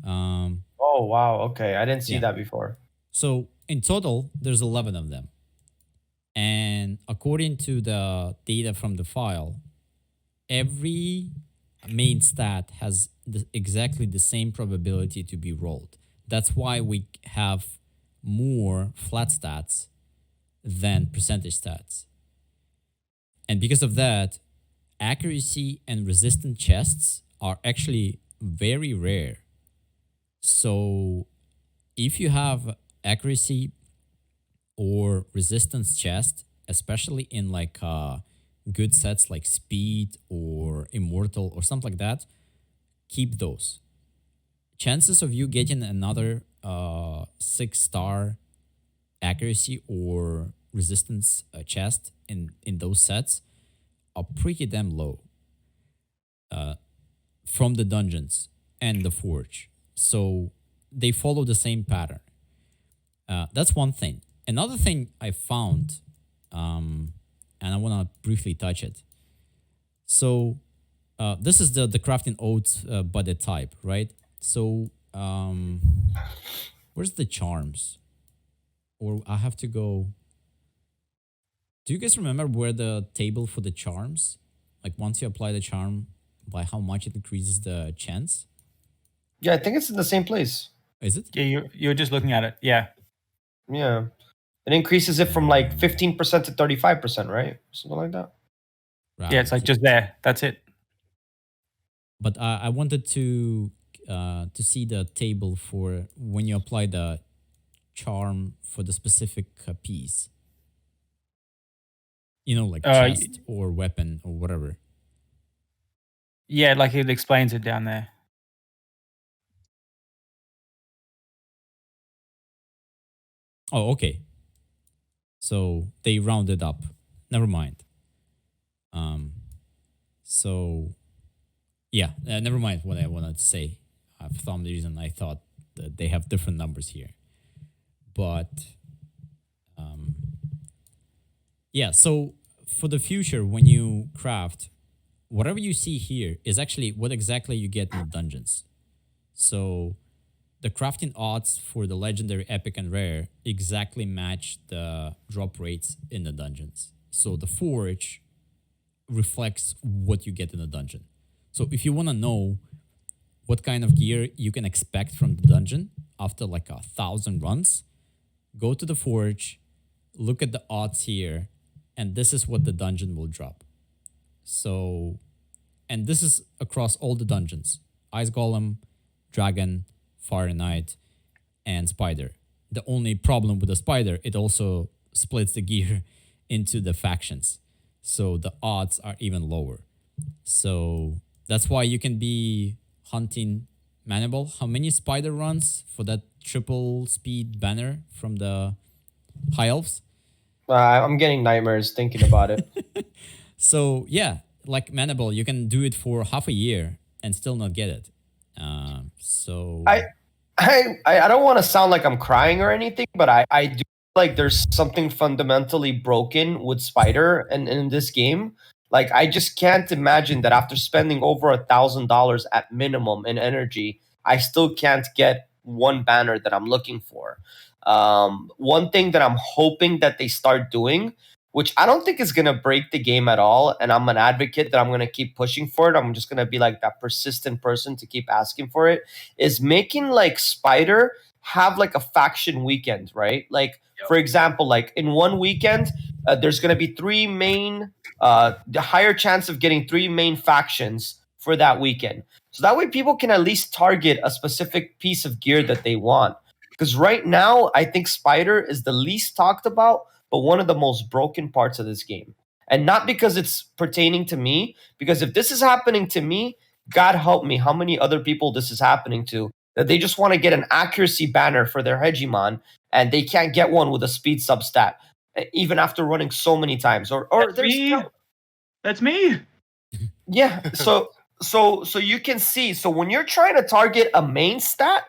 Oh wow, okay, I didn't see Yeah. that before. So in total, there's 11 of them. And according to the data from the file, every main stat has exactly the same probability to be rolled. That's why we have more flat stats than percentage stats. And because of that, accuracy and resistant chests are actually very rare. So if you have accuracy or resistance chest, especially in like good sets like speed or immortal or something like that, keep those. Chances of you getting another 6-star accuracy or resistance chest in those sets are pretty damn low from the dungeons and the forge. So they follow the same pattern. That's one thing. Another thing I found, and I want to briefly touch it. So this is the crafting oaths by the type, right? So where's the charms? Or I have to go. Do you guys remember where the table for the charms? Like once you apply the charm, by how much it increases the chance? Yeah, I think it's in the same place. Is it? Yeah, you're just looking at it. Yeah. Yeah. It increases it from like 15% to 35%, right? Something like that. Right. Yeah, it's like just there. That's it. But I wanted to see the table for when you apply the charm for the specific piece. You know, like chest or weapon or whatever. Yeah, like it explains it down there. Oh, okay. So they rounded up. Never mind. So yeah, never mind what I wanted to say. For some reason, I thought that they have different numbers here. But yeah, so for the future, when you craft, whatever you see here is actually what exactly you get in the dungeons. So the crafting odds for the legendary, epic, and rare exactly match the drop rates in the dungeons. So the forge reflects what you get in the dungeon. So if you want to know what kind of gear you can expect from the dungeon after like 1,000 runs, go to the forge, look at the odds here, and this is what the dungeon will drop. So, and this is across all the dungeons: Ice Golem, Dragon, Fire Knight, and Spider. The only problem with the Spider, it also splits the gear into the factions. So the odds are even lower. So that's why you can be hunting Manable. How many Spider runs for that triple speed banner from the High Elves? I'm getting nightmares thinking about it. So yeah, like Manable, you can do it for half a year and still not get it. So I don't want to sound like I'm crying or anything, but I do feel like there's something fundamentally broken with Spider and in this game. Like I just can't imagine that after spending over $1,000 at minimum in energy, I still can't get one banner that I'm looking for. One thing that I'm hoping that they start doing, which I don't think is going to break the game at all, and I'm an advocate that I'm going to keep pushing for it. I'm just going to be like that persistent person to keep asking for it, is making like Spider have like a faction weekend, right? Like, for example, like in one weekend, there's going to be three main, the higher chance of getting three main factions for that weekend. So that way people can at least target a specific piece of gear that they want. Because right now, I think Spider is the least talked about, but one of the most broken parts of this game. And not because it's pertaining to me, because if this is happening to me, God help me, how many other people this is happening to, that they just want to get an accuracy banner for their Hegemon, and they can't get one with a speed substat, even after running so many times. Or That's me. That's me. Yeah. So you can see. So when you're trying to target a main stat,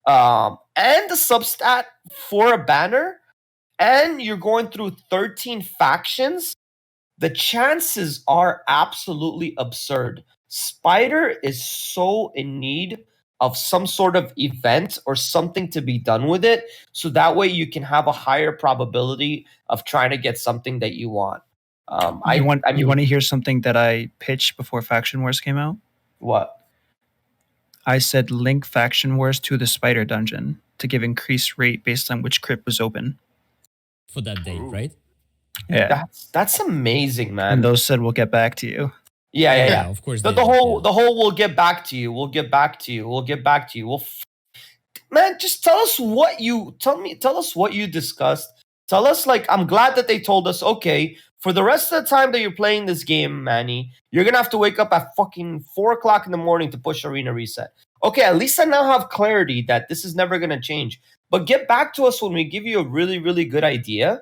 and the substat for a banner, and you're going through 13 factions, the chances are absolutely absurd. Spider is so in need of some sort of event or something to be done with it, so that way you can have a higher probability of trying to get something that you want. You want to hear something that I pitched before Faction Wars came out? What? I said link Faction Wars to the Spider dungeon to give increased rate based on which crypt was open. For that day, right? Yeah. That's amazing, man. And those said we'll get back to you. Yeah. Of course. The whole we'll get back to you. We'll get back to you. man, just tell us what you discussed. Tell us, like, I'm glad that they told us, okay, for the rest of the time that you're playing this game, Manny, you're gonna have to wake up at fucking 4 o'clock in the morning to push Arena Reset. Okay, at least I now have clarity that this is never gonna change. But get back to us when we give you a really, really good idea,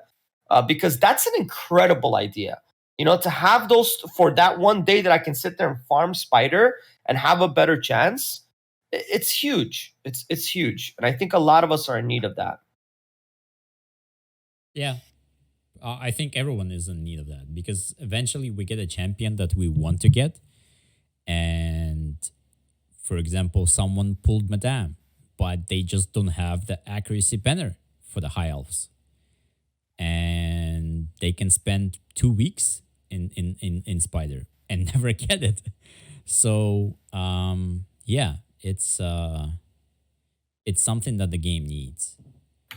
because that's an incredible idea. To have those for that one day that I can sit there and farm Spider and have a better chance. It's huge. It's huge, and I think a lot of us are in need of that. Yeah. I think everyone is in need of that because eventually we get a champion that we want to get. And for example, someone pulled Madame, but they just don't have the accuracy banner for the high elves. And they can spend 2 weeks in Spider and never get it. So yeah, it's something that the game needs.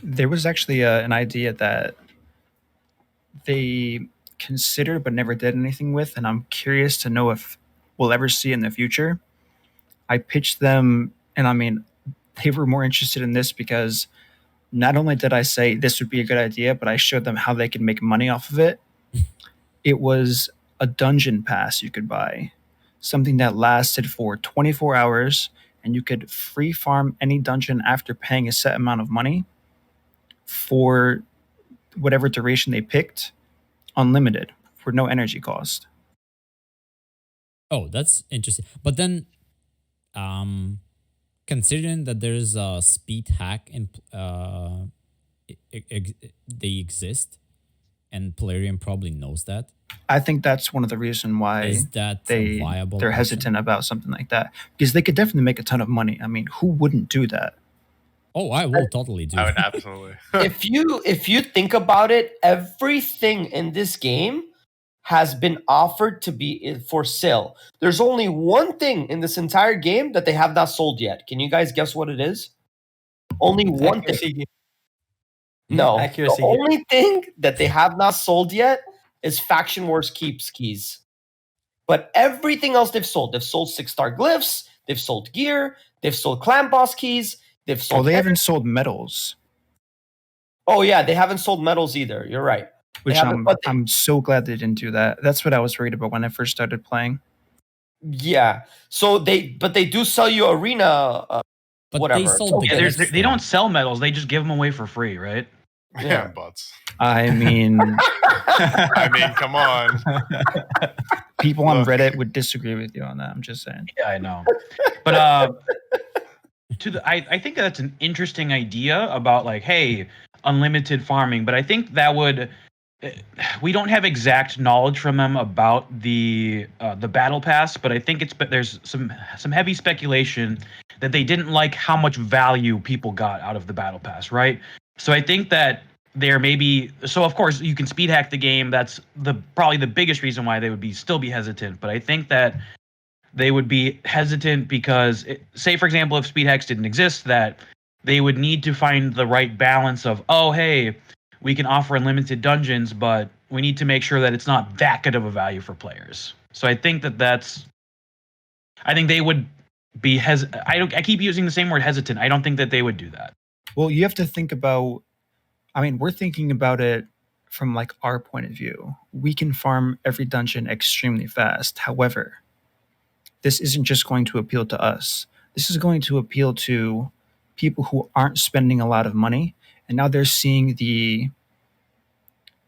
There was actually an idea that they considered but never did anything with, and I'm curious to know if we'll ever see in the future. I pitched them, and I mean, they were more interested in this because not only did I say this would be a good idea, but I showed them how they could make money off of it. It was a dungeon pass you could buy, something that lasted for 24 hours, and you could free farm any dungeon after paying a set amount of money for whatever duration they picked, unlimited, for no energy cost. Oh, that's interesting. But then, considering that there's a speed hack and they exist, and Plarium probably knows that. I think that's one of the reasons why Is that a viable they're option? hesitant about something like that, because they could definitely make a ton of money. I mean, who wouldn't do that? Oh, I will totally do. I would that. absolutely. If you think about it, everything in this game has been offered to be for sale. There's only one thing in this entire game that they have not sold yet. Can you guys guess what it is? Only one thing. Accuracy gear. No, Accuracy the gear. only thing that they have not sold yet is Faction Wars Keeps keys. But everything else they've sold. They've sold 6-star glyphs. They've sold gear. They've sold clan boss keys. They've sold. Oh, they haven't sold medals, Oh yeah, they haven't sold medals either. You're right. which haven't, but I'm so glad they didn't do that. That's what I was worried about when I first started playing. Yeah. So they do sell you arena. But Whatever. they sold So, the yeah, Yeah, glyphs, they though. don't sell medals; they just give them away for free, right? Yeah, butts. I mean, I mean, come on. people on Look. Reddit would disagree with you on that. I'm just saying. Yeah, I know. But I think that's an interesting idea about like, hey, unlimited farming. But I think that would we don't have exact knowledge from them about the battle pass. But I think there's some heavy speculation that they didn't like how much value people got out of the battle pass, right? So I think that there may be. So of course you can speed hack the game. That's probably the biggest reason why they would still be hesitant. But I think that they would be hesitant because, say, for example, if speed hacks didn't exist, that they would need to find the right balance of, oh, hey, we can offer unlimited dungeons, but we need to make sure that it's not that good of a value for players. So I think I think they would be I keep using the same word, hesitant. I don't think that they would do that. Well, you have to think about. I mean, we're thinking about it from like our point of view. We can farm every dungeon extremely fast. However, this isn't just going to appeal to us. This is going to appeal to people who aren't spending a lot of money, and now they're seeing the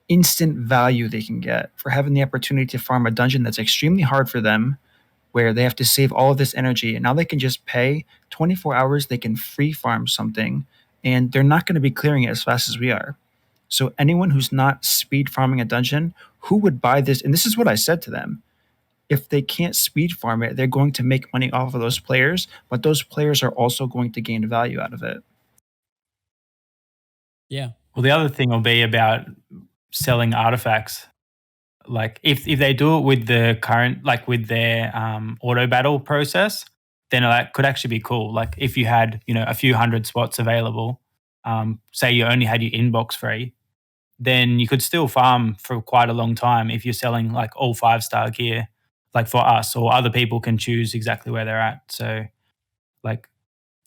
instant value they can get for having the opportunity to farm a dungeon that's extremely hard for them, where they have to save all of this energy, and now they can just pay 24 hours, they can free farm something, and they're not going to be clearing it as fast as we are. So anyone who's not speed farming a dungeon, who would buy this? And this is what I said to them. If they can't speed farm it, they're going to make money off of those players, but those players are also going to gain value out of it. Yeah. Well, the other thing will be about selling artifacts. Like if they do it with the current, like with their auto battle process, then that could actually be cool. Like if you had, a few hundred spots available, say you only had your inbox free, then you could still farm for quite a long time if you're selling like all 5-star gear, like for us, or other people can choose exactly where they're at. So like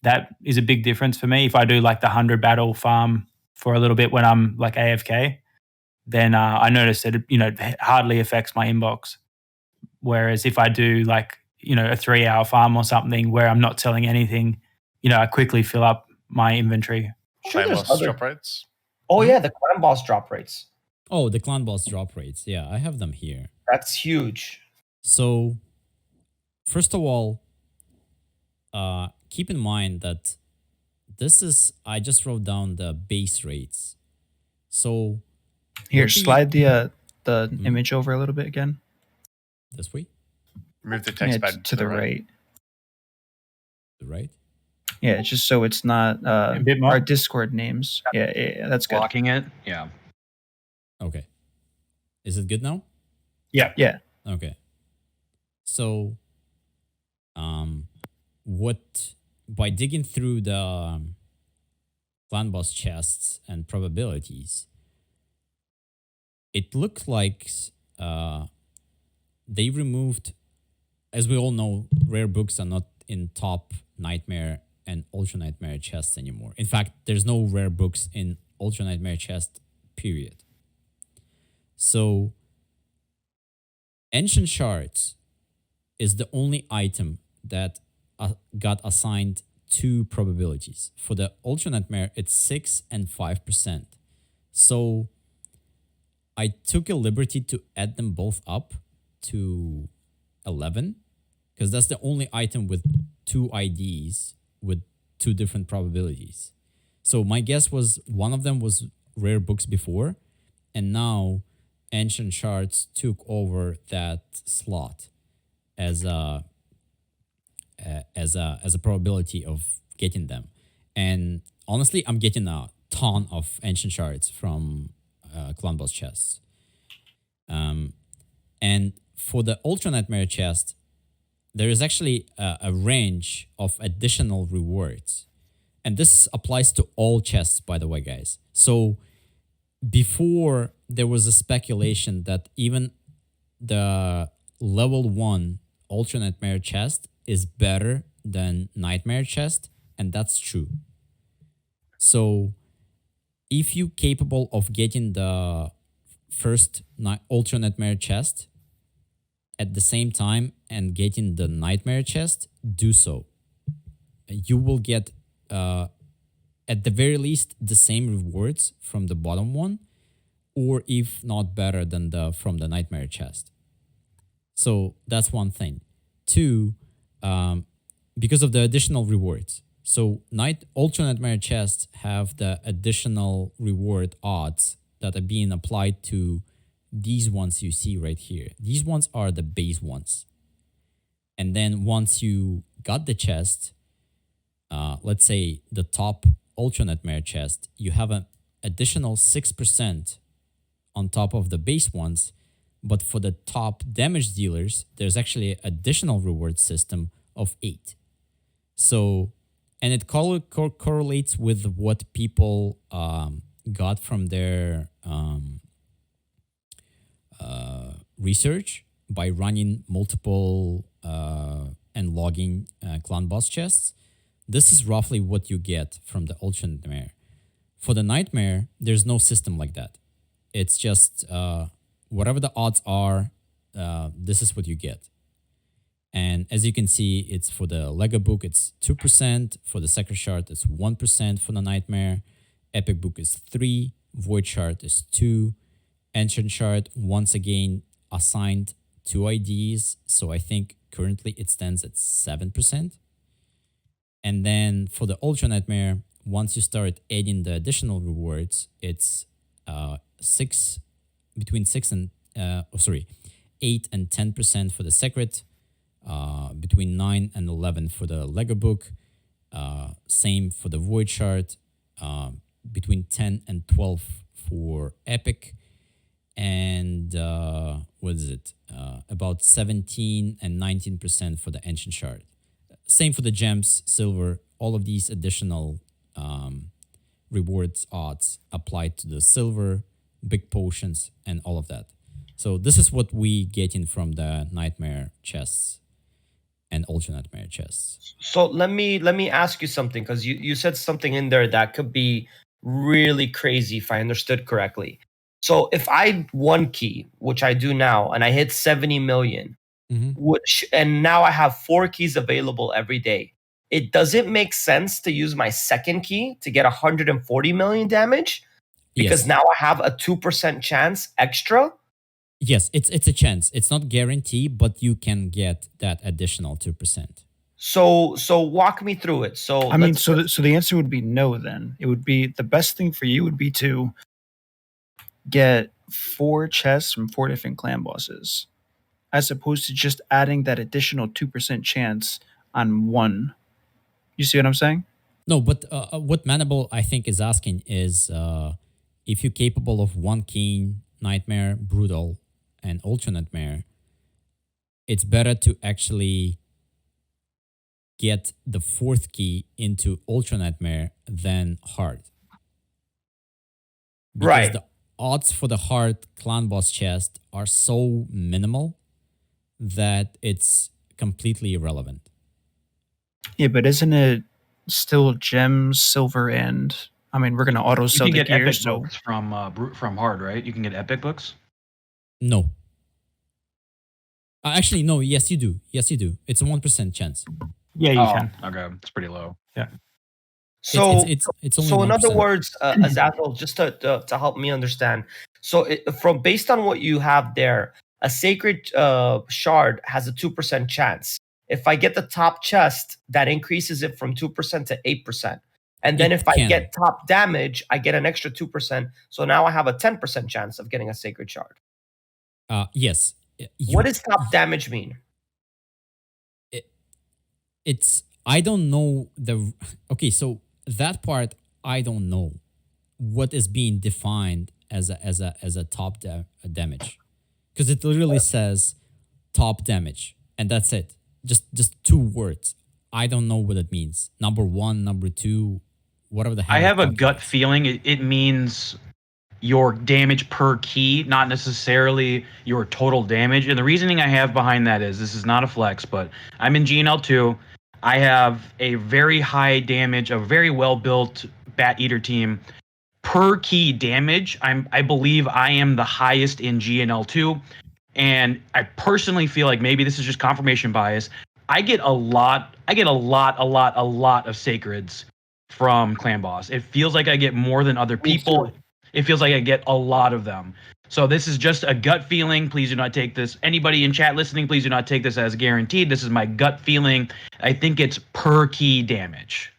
that is a big difference for me. If I do like the 100 battle farm for a little bit when I'm like AFK, then I notice that it hardly affects my inbox. Whereas if I do like a 3-hour farm or something where I'm not selling anything, I quickly fill up my inventory. Sure, Clan there's boss other. drop rates. Oh yeah, the clan boss drop rates. Oh, the clan boss drop rates. Yeah, I have them here. That's huge. So, first of all, keep in mind that I just wrote down the base rates. So Here, slide the image over a little bit again. This way? Move the text back to the right. The right? Yeah, just so it's not A bit more. our Discord names. Yeah, that's good. Blocking it. Yeah. Okay. Is it good now? Yeah. Yeah. Okay. So, by digging through the clan boss chests and probabilities, it looked like they removed, as we all know, rare books are not in top nightmare and ultra nightmare chests anymore. In fact, there's no rare books in ultra nightmare chest, period. So, ancient shards is the only item that got assigned 2 probabilities. For the ultra nightmare, it's 6 and 5%. So I took a liberty to add them both up to 11 because that's the only item with 2 IDs with 2 different probabilities. So my guess was one of them was rare books before, and now ancient shards took over that slot as a probability of getting them. And honestly, I'm getting a ton of ancient shards from clan boss chests. And for the ultra nightmare chest, there is actually a range of additional rewards. And this applies to all chests, by the way, guys. So before, there was a speculation that even the level 1 ultra nightmare chest is better than nightmare chest, and that's true. So if you're capable of getting the first ultra nightmare chest at the same time and getting the nightmare chest, do so. You will get at the very least the same rewards from the bottom one, or if not better than from the nightmare chest. So that's one thing. 2, because of the additional rewards. So ultra nightmare chests have the additional reward odds that are being applied to these ones you see right here. These ones are the base ones. And then once you got the chest, let's say the top ultra nightmare chest, you have an additional 6% on top of the base ones. But for the top damage dealers, there's actually an additional reward system of 8. So, and it correlates with what people got from their research by running multiple and logging clan boss chests. This is roughly what you get from the ultra nightmare. For the nightmare, there's no system like that. It's just whatever the odds are, this is what you get. And as you can see, it's for the Lego book, it's 2%. For the Sacred Shard, it's 1% for the Nightmare. Epic book is 3. Void Shard is 2. Ancient Shard, once again, assigned 2 IDs. So I think currently it stands at 7%. And then for the Ultra Nightmare, once you start adding the additional rewards, it's 8 and 10% for the Secret, between 9 and 11 for the Lego book, same for the Void Shard, between 10 and 12 for Epic, and what is it? About 17 and 19% for the Ancient Shard. Same for the Gems, Silver, all of these additional rewards odds applied to the Silver, Big Potions, and all of that. So this is what we get in from the Nightmare chests. and Ultra Nightmare chests. So let me ask you something, because you said something in there that could be really crazy if I understood correctly. So if I one key, which I do now, and I hit 70 million, and now I have 4 keys available every day, does it make sense to use my second key to get 140 million damage? Because Yes. now I have a 2% chance extra? Yes, it's a chance. It's not guaranteed, but you can get that additional 2%. So walk me through it. So I mean, so the answer would be no. Then it would be the best thing for you would be to get 4 chests from 4 different clan bosses, as opposed to just adding that additional 2% chance on one. You see what I'm saying? No, but what Manable I think is asking is if you're capable of one Keen, Nightmare, Brutal, and Ultra Nightmare, it's better to actually get the 4th key into Ultra Nightmare than Hard. Because Right. the odds for the Hard clan boss chest are so minimal that it's completely irrelevant. Yeah, but isn't it still gems, silver, and I mean, we're gonna auto You sell can the get gear. epic So books from Hard, right? You can get epic books. No. Actually, no. Yes, you do. Yes, you do. It's a 1% chance. Yeah, you can. Okay, it's pretty low. So It's only so in other 1%. words, Azazzell, just to help me understand. So from based on what you have there, a sacred shard has a 2% chance. If I get the top chest, that increases it from 2% to 8%. And then It if I can. get top damage, I get an extra 2%. So now I have a 10% chance of getting a sacred shard. Yes. What does top damage mean? It's I don't know okay, so that part I don't know what is being defined as a top damage, because it literally says top damage and that's it. Just 2 words. I don't know what it means. Number 1, number 2, whatever the hell. I have a it gut calculates. feeling it means your damage per key, not necessarily your total damage. And the reasoning I have behind that is, this is not a flex, but I'm in GNL2. I have a very high damage, a very well built Bat Eater team. Per key damage, I believe I am the highest in GNL2. And I personally feel like maybe this is just confirmation bias. I get a lot of sacreds from Clan Boss. It feels like I get more than other people. It feels like I get a lot of them. So this is just a gut feeling. Please do not take this. Anybody in chat listening, please do not take this as guaranteed. This is my gut feeling. I think it's per key damage.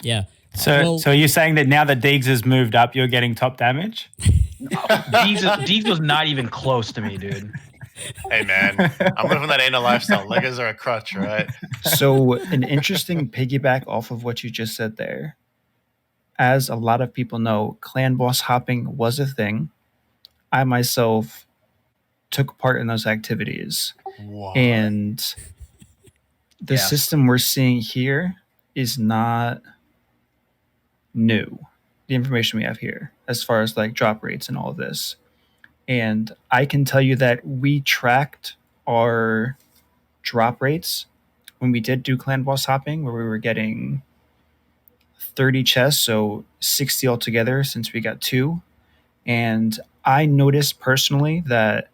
Yeah. So you're saying that now that Deegs has moved up, you're getting top damage? Deegs was not even close to me, dude. Hey man, I'm living that anal lifestyle. Legos are a crutch, right? So, an interesting piggyback off of what you just said there. As a lot of people know, clan boss hopping was a thing. I myself took part in those activities. What? And the Yeah. system we're seeing here is not new. The information we have here, as far as like drop rates and all of this. And I can tell you that we tracked our drop rates when we did do clan boss hopping, where we were getting 30 chests, so 60 altogether since we got 2. And I noticed personally that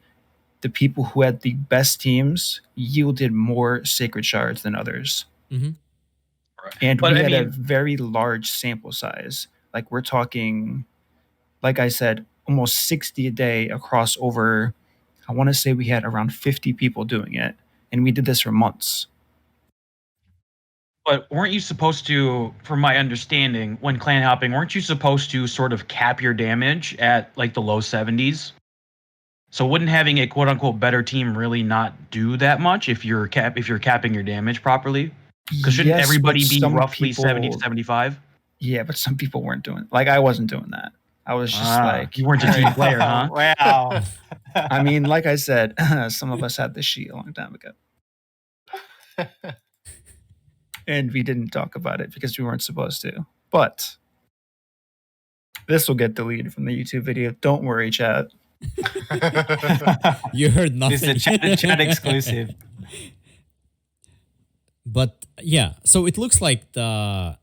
the people who had the best teams yielded more sacred shards than others. Mhm. And But we I had a mean- very large sample size. Like we're talking, like I said, almost 60 a day across over, I want to say we had around 50 people doing it. And we did this for months. But weren't you supposed to, from my understanding, when clan hopping, weren't you supposed to sort of cap your damage at like the low 70s? So wouldn't having a quote unquote better team really not do that much if you're capping your damage properly? Because shouldn't Yes, everybody but be some roughly 70 to people- 75? Yeah, but some people weren't doing like I wasn't doing that. I was just like, You weren't a team player, huh? Wow. I mean, like I said, some of us had the sheet a long time ago. And we didn't talk about it because we weren't supposed to. But this will get deleted from the YouTube video. Don't worry, chat. You heard nothing. This is a chat exclusive. But yeah, so it looks like the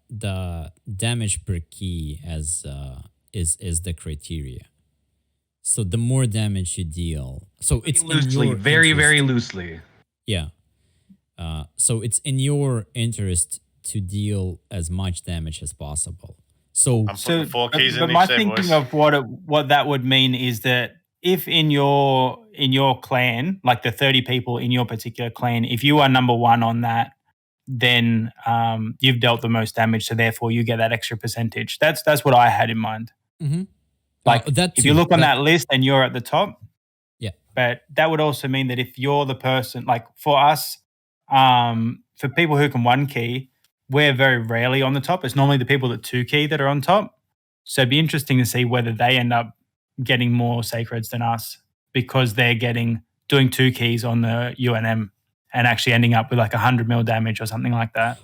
damage per key as is the criteria. So the more damage you deal, so it's loosely, in your very interest, very loosely. yeah. So it's in your interest to deal as much damage as possible. So I'm putting 4 keys in but each my day, thinking boys. of what that would mean is that if in your clan, like the 30 people in your particular clan, if you are number 1 on that, then you've dealt the most damage, so therefore you get that extra percentage. That's what I had in mind. Mhm. Like that if you too, look on that list and you're at the top, yeah. but that would also mean that if you're the person, like for us, for people who can 1 key, we're very rarely on the top. It's normally the people that 2 key that are on top. So it'd be interesting to see whether they end up getting more sacreds than us because they're doing 2 keys on the UNM and actually ending up with like 100 mil damage or something like that.